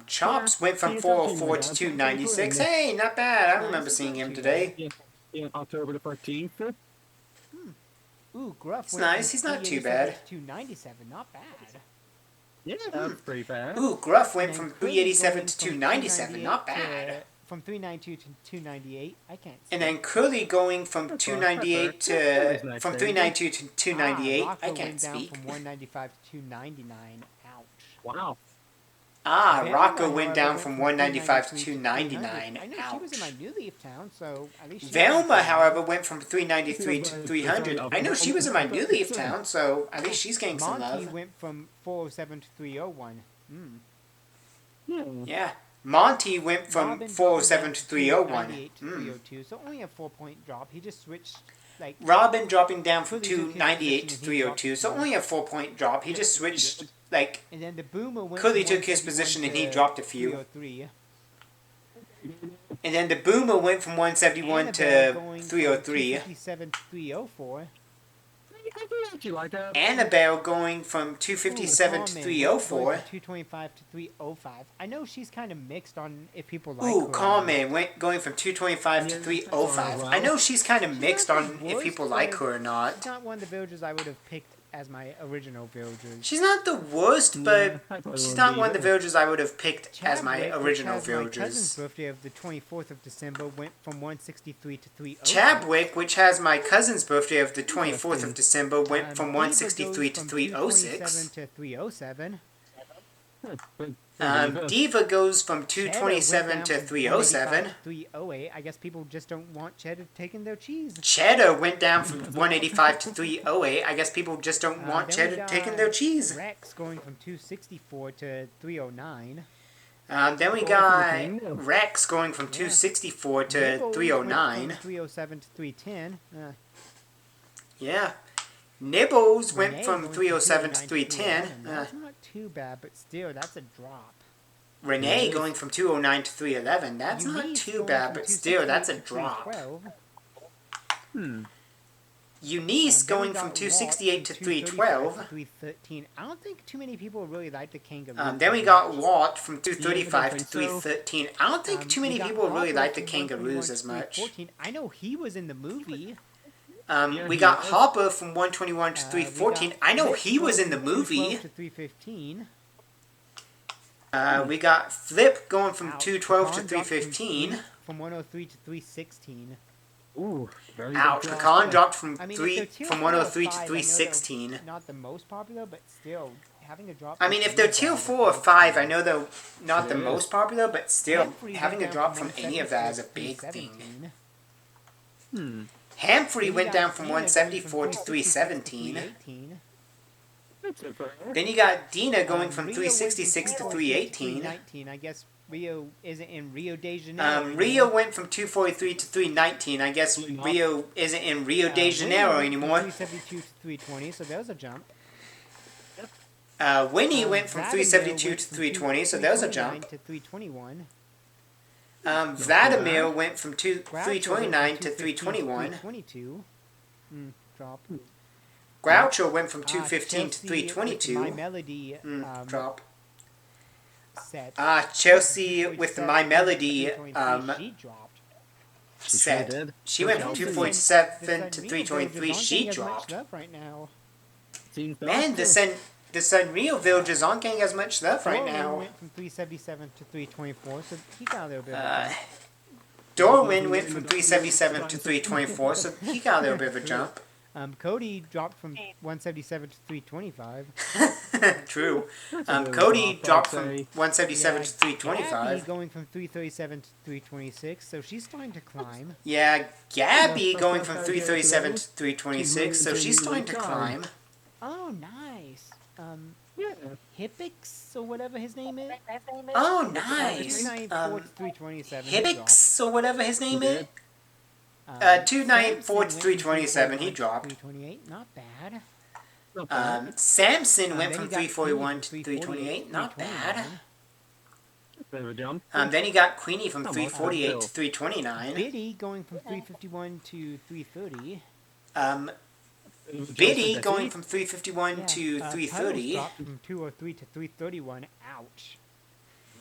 Chops went from he's 404 not to too 296. bad. Hey, not bad. I Nice, remember it's seeing not him too today. Yeah. Yeah, October the 13th. Ooh, Gruff It's went nice. from He's not too 387 bad. to 297. Not bad. Yeah, that's pretty bad. Ooh, Gruff went And from then Quinn 387 going to from 297. Not 298 bad. from 392 to 298. I can't see. And then Curly going from That's 298 that's nice, from baby. 392 to 298. Rocco I can't went down speak. from 195 to 299. Ouch. Wow. Velma, Rocco went however, down from 195 to 299. 299. I know she was in my Ouch. New Leaf town, so at least she Velma, however, went from 393 to 300. I know she was in my New Leaf town, so at least she's getting some Monty love. went from 407 to 301. Yeah. Yeah. Monty went from Robin 407 to dropped 301. 298 to 302, so only a 4-point drop. He just switched, like, Robin dropping down from Curly took his 298 to position and he 302, dropped so one. only a 4-point drop. He just switched, like, and then the Boomer went Curly from took his 171 position and he to dropped a few. 303. And then the Boomer went from 171 Annabelle to going from 303. 257 to 304. I do actually like that. Annabelle going from 257 to Carmen 304. going from 225 to 305. I know she's kind of mixed on if people like her. Ooh, or Carmen went going from 225 to Yeah, 305. wow. I know she's kind of mixed not on the if worst, people like but her or not. She's not one of the villagers I would have picked as my original villagers. She's not the worst, Yeah, but I probably she's wouldn't not be one of the either. villagers I would have picked as my Chadwick, which original has my cousin's villagers. birthday of the 24th of December went from 163 to 306. Chadwick, which has my cousin's birthday of the 24th of December, went from Diva 163 goes to from 306. 227 to 307. Diva goes from Cheddar 227 went to down from 307. 185 to 308. I guess people just don't want Cheddar taking their cheese. Cheddar went down from 185 to 308. I guess people just don't want Then we cheddar got taking their cheese. Rex going from 264 to 309. Then we got Rex going from 264 to Nibbles went 309. From 307 to 310. Yeah. Nibbles Renee went from going 307 to 309 310. 311. That's not too bad, but still, that's a drop. Renee going from 209 to 311. That's not Eunice too going bad, from but still, that's a 268 to drop. 312. Eunice Then we going got from Walt 268 to 235 312. to 313. I don't think too many people really like the kangaroo. Then we got Walt from 235 to think so. 313. I don't think too many people really like the kangaroos as much. 14. I know he was in the movie. We got Hopper from 121 to We 314. got I know Flip he was going in the from movie. 212 to 315. We got Flip going from Ouch. 212 to Pecan dropped 315. From 103 to 316. Ooh, very Ouch, good drop. Pecan dropped from I mean, three if they're from tier 103 to 4 or 5, I know 316. they're not the most popular, but still having a drop. I mean, if they're tier 4 or 5, I know they're not the Yeah. most popular, but still, Humphrey having a went drop down from any of that is a 174 big to thing. 317. Humphrey We went got down from Cena going 174 to 366 317. 318. That's it for her. Then you got Dina going from Rio 366 to went from 318. 319. I guess Rio isn't in Rio de Janeiro. Rio went from 243 to 319. I guess Rio isn't in Rio de Janeiro anymore. 372 to 320, so there's a jump. Winnie went from 372 to 320, so there's a jump. To 321. Vladimir went from 329 to 321. 322. Drop. Groucho went from 215 to 322. My Melody Drop. set. Chelsea with the My Melody she dropped. set. did. She went from 247 to 323. She dropped. Right now. Seems Man, the Sanrio villagers aren't getting as much stuff right now. Went from 377 to 324, so he got a little bit. Of Darwin went from 377 to 324, so he got a little bit of a jump. Cody dropped from 177 to 325. True. really Cody rough, dropped I'd from say. 177 to Gabby 325. going from 337 to 326, so she's starting to climb. Yeah, Gabby That's going what from I 337 did to 326, so she's starting to climb. Oh, nice. Yeah. Hippix or whatever his name is. Oh, nice. 394 to 327. Hibbix or whatever his name is. 294 to Samson 327, he went to dropped. 328, not bad. Not bad. Samson went Then from you got 341 to Queenie 328, not bad. 329. Bit of a jump. Then he got Queenie from Come on, 348 Bill. to 329. Biddy going from 351 to 330. Bit of a jump Biddy for going Becky. from 351 to Puddles 330. dropped from 203 to 331. Ouch.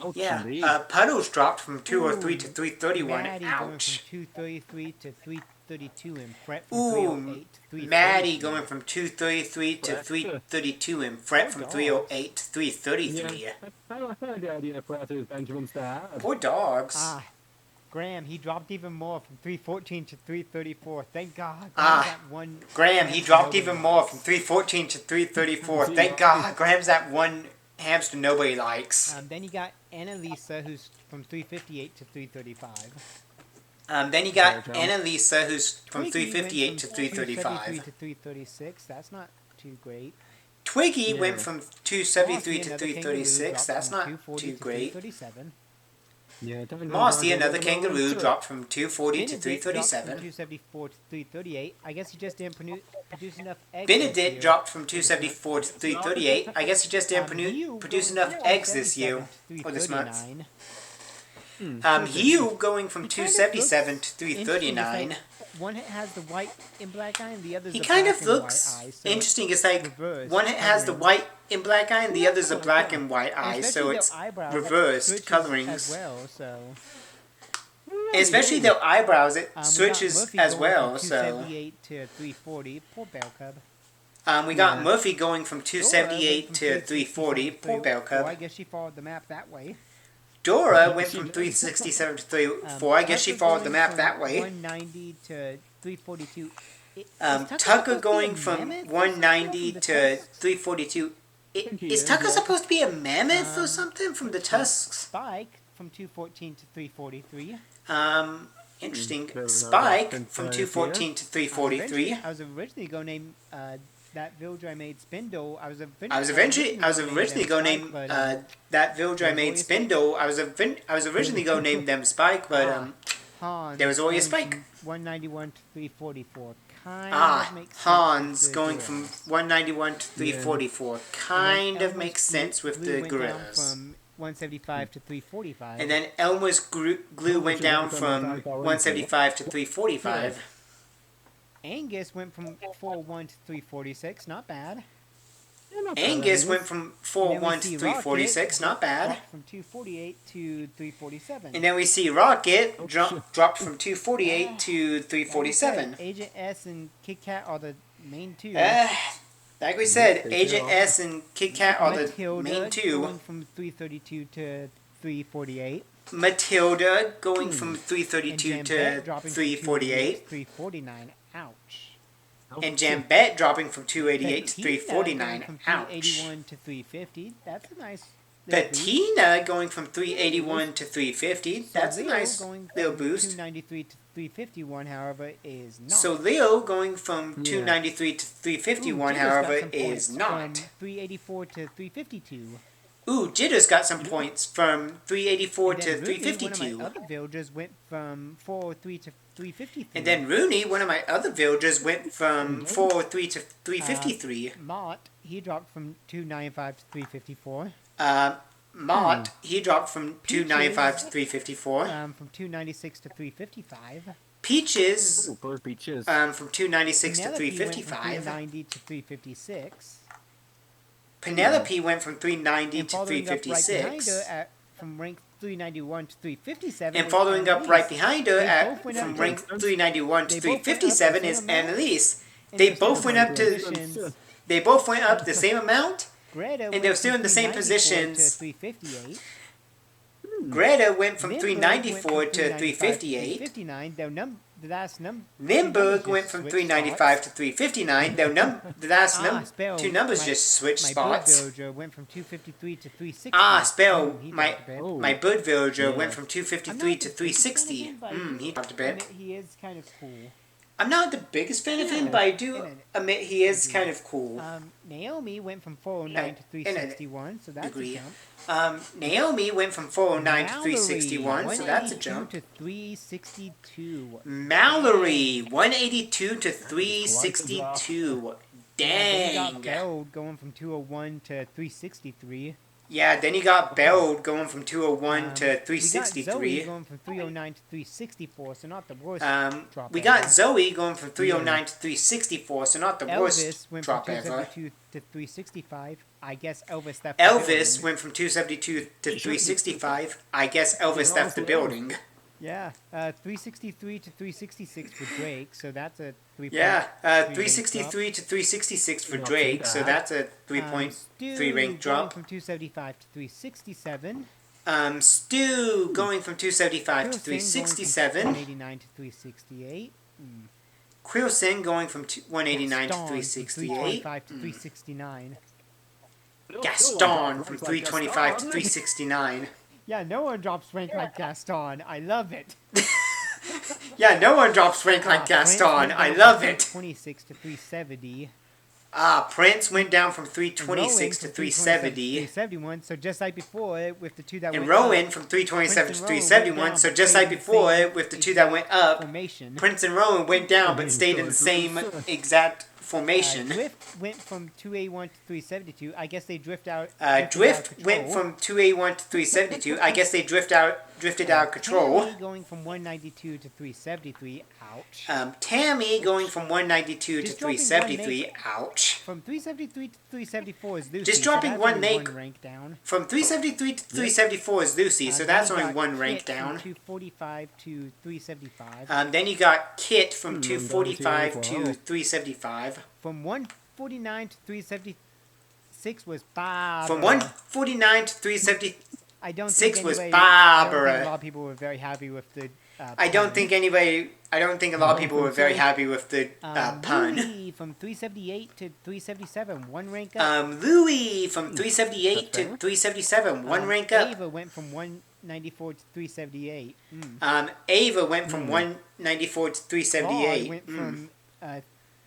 Ouch, Yeah, indeed. Puddles dropped from 203 to Ooh, 331. Maddie going from Ouch. 233 to 332 and Fret from Ooh, 308 to 332. Maddie going from 233 to Fret. 332 and Fret from 308 to 333. Yeah, I heard the idea for us is Benjamin Star. Poor dogs. Graham, he dropped even more from 314 to 334. Thank God. Ah, That one Graham, he hamster dropped nobody even more likes. from 314 to 334. Thank God. Graham's that one hamster nobody likes. Then you got Annalisa, who's from 358 to 335. Then you got Fair jump. Annalisa, who's from Twiggy went 358 to from 373 335. to 336. That's not too great. Twiggy Yeah. went from 273 to Another 336. kangaroo That's dropped from not 240 too to great. 337. Yeah, don't Mossy, go another down the road kangaroo, to it. dropped from 240 to Benedict dropped from 337. 274 to 338. I guess he just didn't produce enough eggs. this Benedict year. dropped from 274 to 338. I guess he just didn't Hugh produce going enough from eggs this 277 year, to or this month. 339. Hugh going from He kind of 277 to looks 339. interesting. One has the white and black eye, and the other's He the kind black of and white looks eye. So interesting. It's like reversed, one has the coloring. white and black eye, and the other's a black and white And eye. especially So their it's eyebrows reversed switches colorings. as well. So And especially their eyebrows, it we got switches Murphy as going well. from So 278 to 340. Poor bell cub. we got Yeah. Murphy going from Dora 278 went from to 340. 367 Poor bell I cub. guess she followed the map that way. Dora went from 367 to 304. I guess she Tucker followed the going map from that way. 190 to 342. Is Tucker supposed to be going a from mammoth or 190 something from to the tusks? 342. think he Is is, Tucker yeah. supposed to be a mammoth or something from the tusks? Spike from 214 to 343. Interesting. Fair enough. Spike Been from fair, 214 to 343. I was originally going to name that villager I made Spindle. I was originally going to name that villager I made always Spindle. I was originally going to name them Spike, but Hans. there was always going Spike. from 191 to 344. Kind of makes sense Hans with the going gorillas. from 191 to 344 kind of Elmer's makes sense with glue the went down gorillas. from 175 to 345. And then Elmer's glue went down from 175 to 345. Angus went from 401 to 346. Not bad. Angus went from And then 401 we to see 346, Rocket not bad. dropped from 248 to 347. And then we see Rocket dropped from 248 to 347. Like I said, Agent S and Kit Kat are the main two. Like we said, they Agent are. S and Kit Kat are the Matilda main two. going from 332 to 348. Matilda going from And 332 Jambette to dropping from 348. 349. Ouch. And Jambette dropping from 288 to Tina going 349. from Ouch. 381 to 350. That's a nice Patina going from 381 to 350. That's a Leo nice going little from boost. 293 to 351, however, is not. So Leo going from Yeah. 293 to 351, Jitters got however, some is points not. From 384 to 352. Ooh, Jitters got some points from 384 And to then Ruby, one of 352. my other villagers, went from 403 to 353. And then Rooney, one of my other villagers, went from 403 to 353. Mott, he dropped from 295 to 354. Mott, he dropped from 295 to 354. From 296 to 355. Peaches, Ooh, both beaches. from 296 to Penelope went from 355. 390 to 356. Penelope went from 390 And to following up right behind 356. her from rank 391 to 357. And was following up right Annalise. behind her They both went from up rank to- 391 to they both went up 357 the is same amount. Annalise. And They they're still both went in up to. positions. They both went up the same amount. Greta And went they're from still in the same 394 positions. To 358. Greta went from Limburg 394 went to from 358. 359. The last number. Limburg went from 395 to 359. The last Spell, two numbers my- just switched My spots. bird villager went from 253 to 360. Spell, He my dropped a bit. Oh. my bird villager Yeah. went from I'm 253 not to the biggest 360. fan of him, but I He do dropped a bit. admit he is kind of cool. I'm not the biggest fan of him, Yeah. but I do In admit he is kind of cool. Naomi went from 409 to In a 361, so that's degree. a jump. Naomi went from 409 to Mallory, 361, so that's a 182 jump. to 362. Mallory, 182 to 362. Then you got Dang. Belled going from 201 to 363. Yeah, then you got Belled going from 201 to We got Zoe 363. going from 309 to 364, so not the worst drop We ever. got Zoe going from 309 to 364, so not the Elvis worst went drop from ever. 272 to 365. I guess Elvis left Elvis the building. went from 272 to 365. I guess Elvis left the building. Yeah, 363 to 366 for Drake, so that's a 3 Yeah, rank 363 to 366 for Not too Drake, so bad. that's a 3.3 rank drop. From 275 to 367. Stu going from 275 to Quilson 367. Going from 189 to 368. Quilson going from 189 to Gaston from 368. 325 to 369. Gaston from 325 to 369. Yeah, no one drops rank like Gaston. I love it. Yeah, no one drops rank like Prince Gaston. went I down love from it. 326 to 370. Prince went down from And 326 to Rowan from 370. 371. So just like before, with the two that And went up, Rowan from 327 to Prince and Rowan 371. went down, So but just stayed like in the before, same with the two that went up, formation. Prince and Rowan went down but stayed in the same exact formation. Drift went from 281 to 372. I guess they drift out. Drift went from 281 to 372. I guess they drifted out of control. Tammy going from 192 to 373. Ouch. Tammy going from 192 to Just dropping 373. Ouch. From 373 to 374 is Lucy. Just so dropping that's one only make- rank down. From 373 to 374 is Lucy, so Then that's you only got one rank Kit from down. 245 to 375. Then you got Kit from down to 245 to 284. 375. From 149 to 376 was Bob. From 149 to 376 I don't think was anybody, I don't think Barbara. a lot of people were very happy with the. I don't pun. think a lot of people were very happy with the pun. Louis from 378 to 377, one rank up. Louis from 378 to 377, one rank up. Ava went from 194 to 378. Ava went from 194 to Claude 378. went from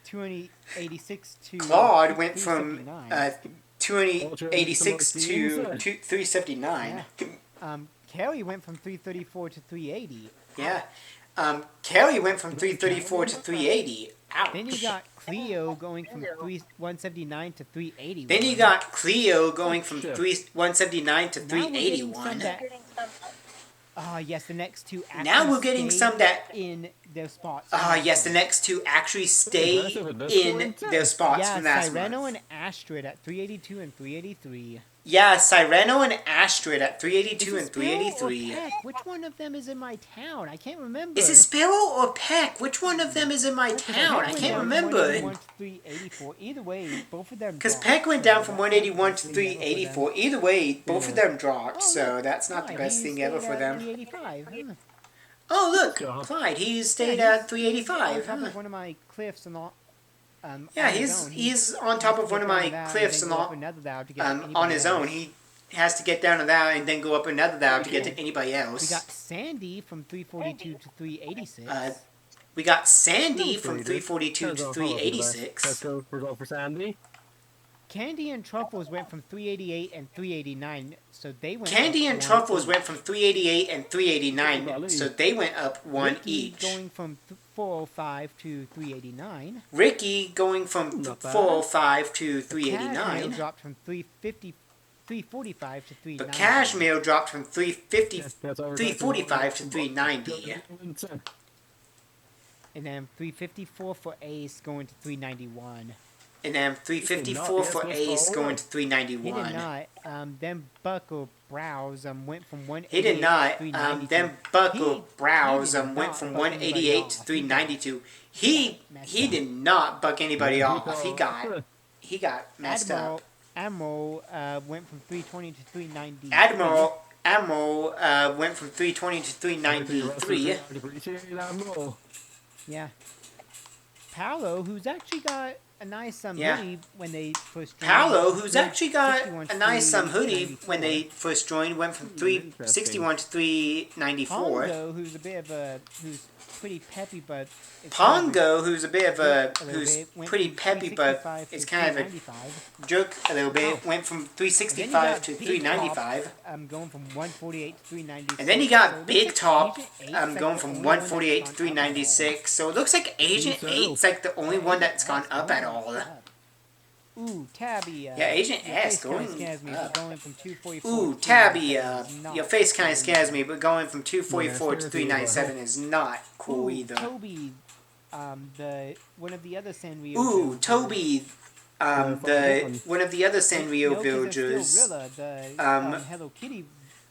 286 to. Claude went from 379. 286 to 379. Kelly went from 334 to 380. Yeah. Kelly went from 334 to 380. Ouch. Then you got Cleo going from 179 to 381. Then you got Cleo going from 179 to Now we're getting some 381. that- yes, the next two. Now we're getting some that. in their spots. Yes, the next two actually stay in their spots Yeah, from last Cyreno month. and Astrid at 382 and 383. Yeah, Cyreno and Astrid at Is 382 it and Sparrow or 383. Peck? Which one of them is in my town? I can't remember. Is it Sparrow or Peck? Which one of them is in my town? I can't remember. 181 to 384. Either way, both of them. Because dropped, Peck went so down from that's 181 to the best thing ever for them. 384. Either way, both of them dropped, Oh, so look, that's not the Clyde, best he thing ever stayed for at them. 385. Huh. Oh, look, Yeah. Clyde, he stayed Yeah, at on 385. top huh? of one of my cliffs and all. Yeah, on his own. he's on top of one of my cliffs and all, another to get on anybody his own. else. He has to get down to that and then go up another dial to get to anybody else. We got Sandy from 342 to 386. We got Sandy from 342 to Let's 386. go for Sandy. Candy and Truffles went from 388 and 389, so they went Candy up and one Truffles each. went from 388 and 389, so they went up one Ricky each. going from 405 to 389. Ricky going from Not bad. 405 to Cashmere 389. dropped from 345 to 390. But Cashmere dropped from 345 to Go 390. And then 354 for Ace going to 391. And then 354 for Ace going to He did 391. not. Then Buckle Browse went from 188 He did not. to 392. Then Buckle He Browse did went not from buck anybody 188 off. to 392. He did not buck anybody off. He got messed up. Admiral went from 320 to 390. Admiral went from 320 to 393. Yeah. Paolo, who's actually got a nice Yeah. hoodie when they first joined. Paolo, who's went actually got 61 to a nice hoodie 394. when they first joined, went from 361 to 394. Pongo, who's pretty peppy, but it's Pongo, who's a bit of a a little who's bit, went pretty from peppy, but 365 it's to kind of a 395. jerk a little bit. Oh. Went from And then 365 you to got Big 395. Top, going from 148 to 396. And then you So got it Big looks Top, like Agent Eight's going the from only one 148 to that's gone up at all. 396. So it looks like Agent 8's like the only one that's gone up at all. Ooh, Tabby. Yeah, Agent your S face kinda going scares me, up. but going from 244 Ooh, to Tabby, 397 is not your face kind of cool. scares me, but going from 244 to Yeah, 397 is not cool Ooh, either. Toby, one of the other Sanrio. Ooh, villagers. Toby, one of the other Sanrio No, 'cause there's villagers. still Rilla, the Hello Kitty.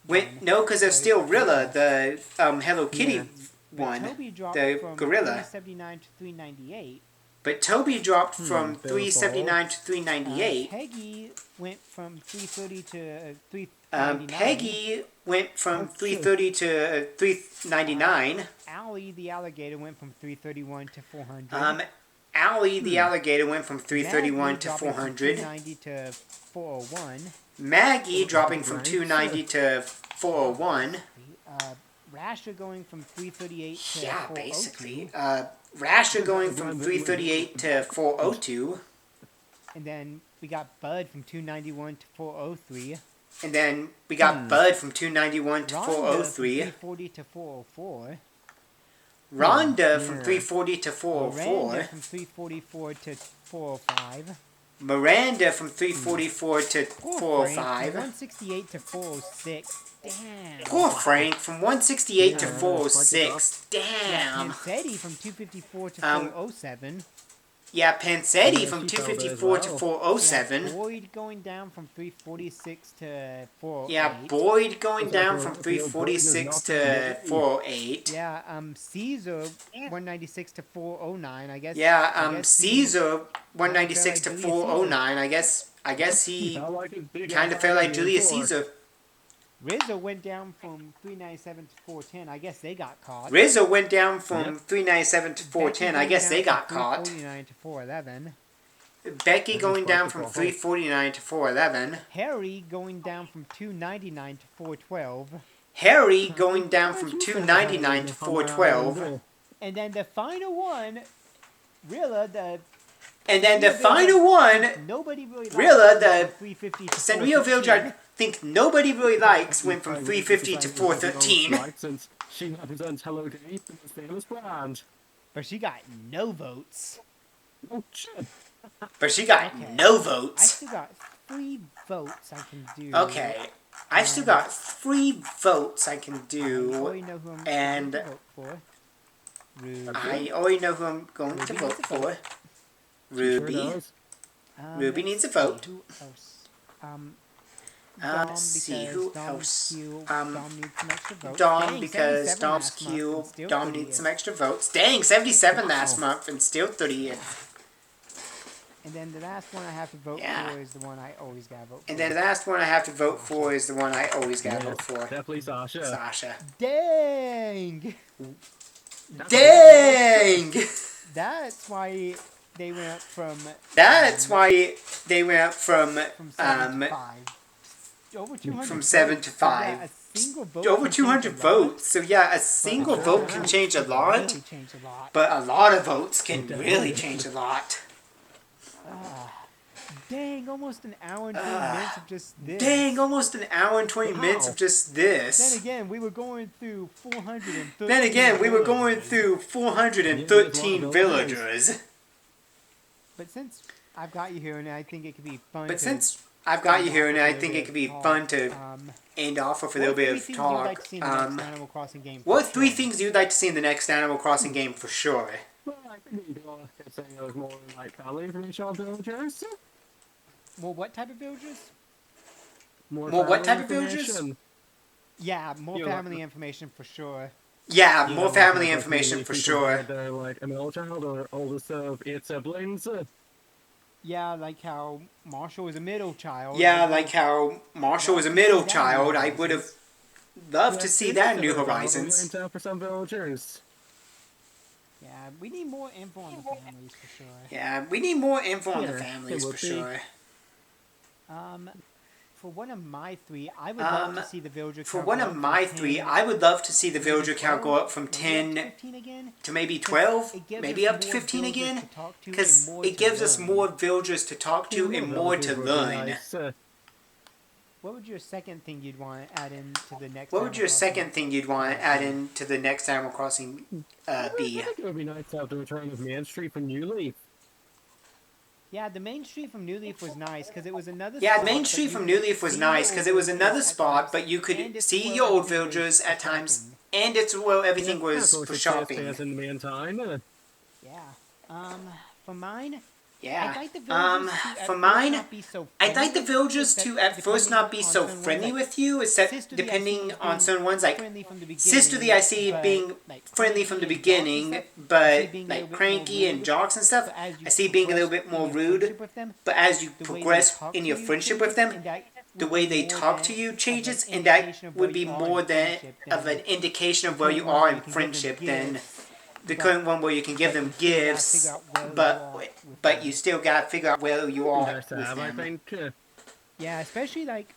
Went no, because there's still Rilla, the Hello Kitty Yeah. But one, Toby dropped the from gorilla. 379 to 398. But Toby dropped from Bill 379 to 398. Peggy went from 330 to 399. Peggy went from That's 330 to 399. Allie the alligator went from 331 to 400. Allie the alligator went from 331 Maggie to dropping from 400. 290 to 401. Maggie dropping from 290 to 401. Rasher going from 338 to Yeah, 402. basically. Rasher going from 338 to 402. And then we got Bud from 291 to 403. And then we got Bud from 291 to Rhonda 403. from 340 to 404. Rhonda from 340 to 404. Miranda from 344 to 405. Miranda from 344 to Poor Frank from 405. 168 to 406. Damn. Poor Frank from 168 to Yeah, 406. Yeah, Damn. Pansetti from 254 to Um, 407. Yeah, Pansetti Yeah, from she fell there as 254 to well. 407. Boyd going down from 346 to 408. Yeah, Boyd going That's down like from a- 346 to Yeah. 408. Yeah, Caesar 196 to 409. I guess. Yeah, I guess he- Caesar 196 to Julius 409. I guess he kind of felt like Julius Caesar. Rizzo went down from 397 to 410. I guess they got caught. Rizzo went down from 397 to 410. I guess they got caught. 349 to 411. Becky going down from 349 to 411. Harry going down from 299 to 412. Harry going down from 299 to 412. And then the final one, Rilla, And then the final one, nobody really liked, Rilla, went the from 350 to Sanrio 415. Village I think nobody really likes, went from 350 to 413. Since she represents Hello Kitty, the most famous brand. But she got no votes. Oh shit! But she got Okay. no I votes. still got 3 votes I can do. Okay. I still got 3 votes I can I do. already know who I'm and- going to vote for. Ruby. I already know who I'm going to Ruby vote needs a for. vote. Ruby. Ruby Let's needs a see, vote. Who else? Let's see, who else? Dom needs some extra votes. Dom, Dang, because 77 Dom's last month cute. and still Dom 30th. needs some extra votes. Dang, 77 last month and still 30th. And then the last one I have to vote Yeah. for is the one I always gotta vote for. And then the last one I have to vote for is the one I always gotta vote for. Definitely Sasha. Sasha. Dang! Dang! That's why they went up from That's why they went up from, from 7 to 5. over 200 from 7 votes. to So, yeah, 5. a single vote Over can change 200 a lot, votes. So yeah, a but single a vote can vote change a can lot, really change a lot. but a lot of votes can Definitely. really change a lot. Dang, almost an hour and 20 minutes of just this. Dang, almost an hour and 20 minutes of just this. Then again, we were going through 413. Then again, we were going villagers. through 413 villagers. But since I've got you here, and I think it could be fun. But to since I've got you end here, off and with a I little think bit it could be of fun talk, to end off with a little bit of You'd talk. like to see in the next Animal Crossing game? What for 3 sure? things you'd like to see in the next Animal Crossing game for sure? Well, I think you could say it was more like family information on villagers. Well, what type of villagers? More what family type of villagers? information. Yeah, more You know, family information for sure. Yeah, You more know, family like, information maybe for people sure. had, like a middle child or oldest of 8 siblings. Yeah, like how Marshall was a middle child. Yeah, like how Marshall was a middle child. I would have loved to see that in New Horizons. For some villagers. Yeah, we need more info on the families for sure. Yeah, we need more info on the Yeah, families it would for be. sure. For one of my 3, I would love to see the villager For count one go of up my from 3, 10 I would love to see the to villager count go 12, up from maybe up to 10 15 again. to maybe Because 12, it gives maybe us up to more 15 villagers again. to talk to Because and more it to gives us learn. more villagers to talk to and more to Villagers would be learn. nice, What would your second thing you'd want to add into the next? What would your Animal Crossing? second thing you'd want to add into the next Animal Crossing I be? think it would be nice to have the return of Main Street from New Leaf. Yeah, the main street from New Leaf was nice because it was another. Yeah, spot, Main but Street you from could New Leaf was see nice your because it was old another villagers at spot, times, but you and could it's see where your old everything was villagers for at times, shopping. and it's where everything was so we for could shopping. stay in the meantime. Yeah. For mine, Yeah. I'd like the villagers to at For first mine, not be so I'd like the friendly, villagers except to at first not be depending so on certain friendly ones, with you, except Sisterly, I see depending it on being certain ones. Like friendly from the Sisterly, I see it but, being like, friendly from the Cranky and Jocks and beginning, stuff, I see but being a like little bit Cranky more and rude, Jocks and stuff, but as you I see being a little progress bit in more your rude. friendship with them, But as you the way they progress talk in to your you friendship with changes, them, and that the would way be they more talk than to you of an changes, and indication that of would where be you are more in than friendship of than an indication of the where current you one are where in you can give them friendship than gifts, the but- current one where you can give but them you still gotta gifts, figure out where you are but with you them. still gotta figure out where you Be are nice to with have, I them. think. Yeah, especially like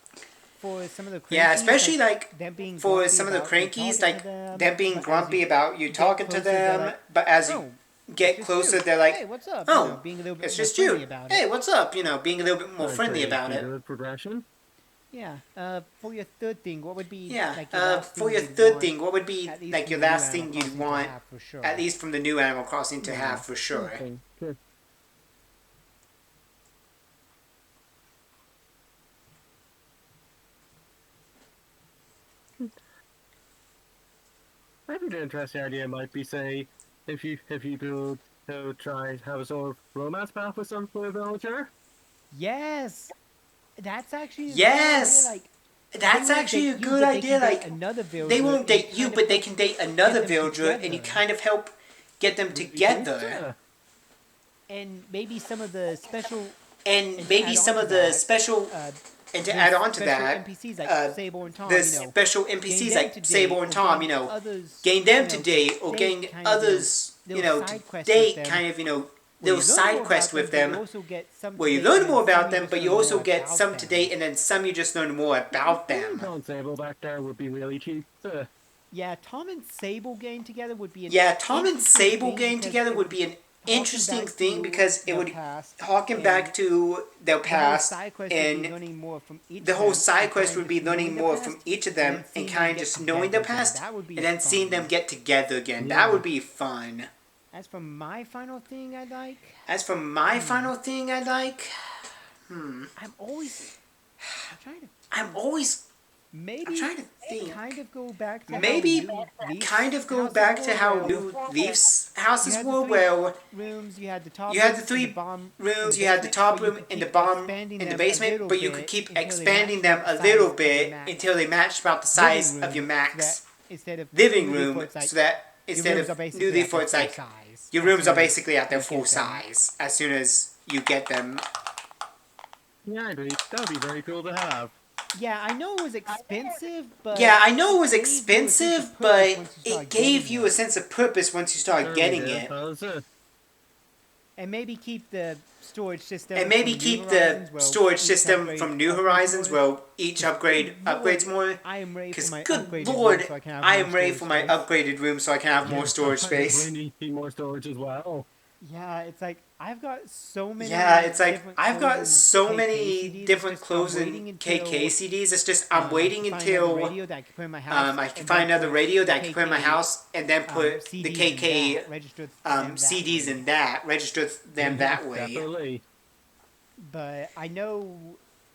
for some of the crankies, Yeah, especially like them being for grumpy some of the about you crankies, talking like to them, them being but as grumpy you about you get talking to closer, they're them, like, but as you "Oh, get it's closer, you. they're like, Hey, what's up?" "Oh, you know, being a little bit it's more just friendly you. about Hey, it. what's up?" You know, being a little bit more I'd friendly say about it. good progression. Yeah. For your third thing, what would be Yeah. like your last For thing your you'd third want, thing, what would be at least like from your the new last Animal thing you'd Crossing to want, have for sure? at least from the new Animal Crossing to have for sure? Okay, good. Maybe an interesting idea might be, say, if you could try have a sort of romance path with some villager. Yes, that's actually a Yes! good idea. Like, That's they won't actually a date you, good but they idea. can date Like, another villager, they won't and date kind you, of but they help can date another them villager, and you together. kind of help get them together. and maybe some of the special And And to maybe add some on of to the that, special, and to the add on to special that, NPCs like Sable and Tom, the you know, special gain NPCs them like to Sable date and or Tom, gain you know, others, gain them you to know, date, or date gain kind of, others, you little know, side to quests with date, them, kind of, you know, where little you learn side more quest about them, with but you them, also get some where to you date, learn and more then some about you them, just but you learn also more get about some to them. date, and then some you just learn more about them. Don Sable back there would be really cheap. Yeah, Tom and Sable gain together would be an Yeah, Tom and interesting Sable thing gang because together it would be an harken interesting back thing to because it their would past, harken and back to their the whole past, side quest would be and learning more from each the of whole them side and quest kinda would be just knowing learning their more past, from each of and them then and seeing them kind of get just knowing their together again. past That would be and then seeing them fun. get together again. Yeah. That would be fun. As for my final thing I like, As for my final thing I like, I'm trying to I'm always maybe trying to think. kind of go back to Maybe how New Leaf's kind of go houses back to were, how where New Leaf's you houses had the were, three where rooms, you had the top you had the room and three bottom rooms, and you had the basement, top but you room could and the keep bottom expanding in the them a basement, little but you could bit keep until they expanding matched them about a the little size of your bit max until they matched about the living size of your room, max so that instead of living New Leaf, room, where it's like, so that your instead rooms are of basically New at Leaf, their where it's full like size your as rooms soon are as basically at their you full get them. size as soon as you get them. Yeah, I agree. That would be very cool to have. Yeah, I know it was expensive, but Yeah, I know it was gave you a sense of expensive, purpose but once you started it gave getting you it. a sense of purpose once you started Certainly getting did, it. fellas. And maybe keep the storage system. And maybe from New keep the Horizons, well, storage each system upgrade from New upgrades Horizons more. where each upgrade upgrades more. I am ready for Because my good upgraded lord, room so I can have I more am ready storage for my space. upgraded room so I can have more storage I space. really need more storage as well. Yeah, it's like I've got so many. Yeah, it's like different I've got closing so KK many CDs, different it's just I'm closing waiting until, KK CDs. It's just I'm I waiting can find another until radio that I can put in my house. I can and find then another put radio the that I can put in my KK, house and then put the CDs in KK that, register them that CDs way. in that, register them that way. Definitely. But I know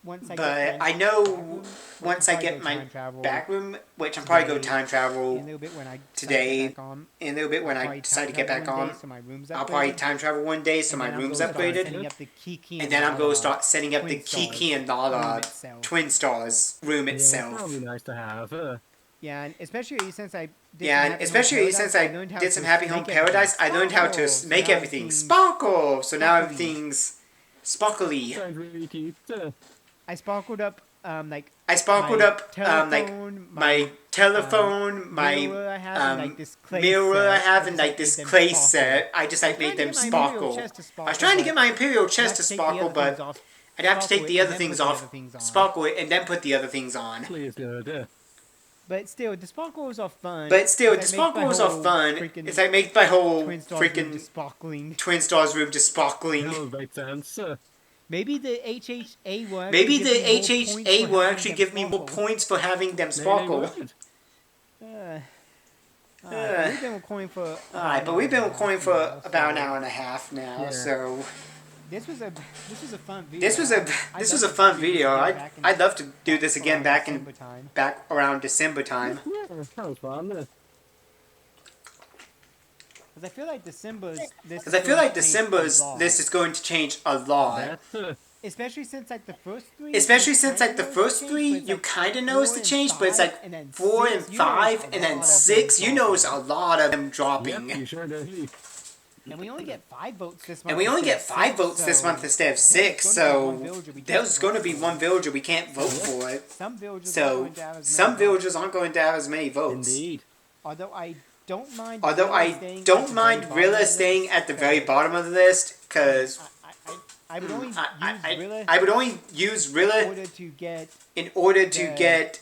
once I But get my I know back room, once I I can get probably my go time travel back room, which I'm probably going to today, time in a travel little bit when I decide to today, get back on. in a little bit when I'll I probably decide to time get travel back one on. day so my room's I'll probably upgraded. time travel one day so And my then I'm room's gonna start upgraded. setting up the Kiki And then I'm going to Nala start setting up the Twin Stars Kiki and room Nala itself. Twin Stars room Yeah, itself. that would be nice to have. Yeah, and especially since I did Yeah, some and Happy Home especially Paradise, since I learned how did some to Happy make Home everything Paradise, I learned how to sparkle, so make now everything everything's sparkle. So now sparkly. everything's sparkly. Sounds really cute. I sparkled up like I sparkled my up like telephone, my telephone, my mirror I have, and, like, this clay mirror I set. have, I and just, like like, this made them clay sparkle. set. I just like I was made trying to them get my Imperial sparkle. chest to I was sparkle, trying to get but my Imperial I'd chest have to to take the sparkle, other things but off, I'd have to take sparkle the it, other and then things put the off, other things on. sparkle it, and then put the other things on. Please good. But still, the sparkles are fun. But still, the It's like, make my sparkles are whole fun. freaking It's like make my whole Twin Stars room freaking just sparkling. Twin Stars room just That sparkling. would make sense. Maybe the HHA will actually Maybe give the me more points HHA for will having actually them give me more sparkle. points for having them Maybe they sparkle. would. Alright, we've been recording for Alright, but we've been recording for about an hour and a half now, Yeah. so This was a fun video. this was a fun video. I'd love to do this again back around December time. Yeah, that was fun. Because I feel like December's this is going to change a lot. especially since like the first three. Especially since like the first three, you kind of notice the change, but it's like 4 and 5, and then 6. You notice a lot of them dropping. Yep, you sure do. And we only get 5 votes this month. And we only instead get of 5 6, votes this so month instead of 6, so there's going to be one villager we can't vote for it. Some villagers So aren't going to have as many some votes. villagers aren't going to have as many votes. Indeed. Although I don't mind. Although I don't mind Rilla staying at the very bottom of the list, because I would only use Rilla I would only use in Rilla order to get in order to the get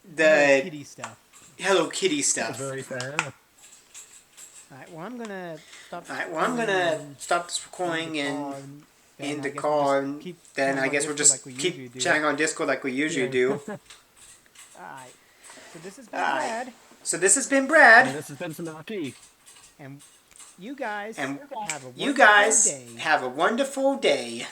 Hello the Kitty stuff. Hello Kitty That's stuff. very fair. Alright, well I'm gonna stop. Alright, well I'm gonna stop this recording and in the car, and then I guess we'll just keep chatting on Discord like we usually do. Alright, so this has been Alright. Brad, So this has been And Brad, this has been Sanake. and you guys and have a you wonderful guys day. have a wonderful day.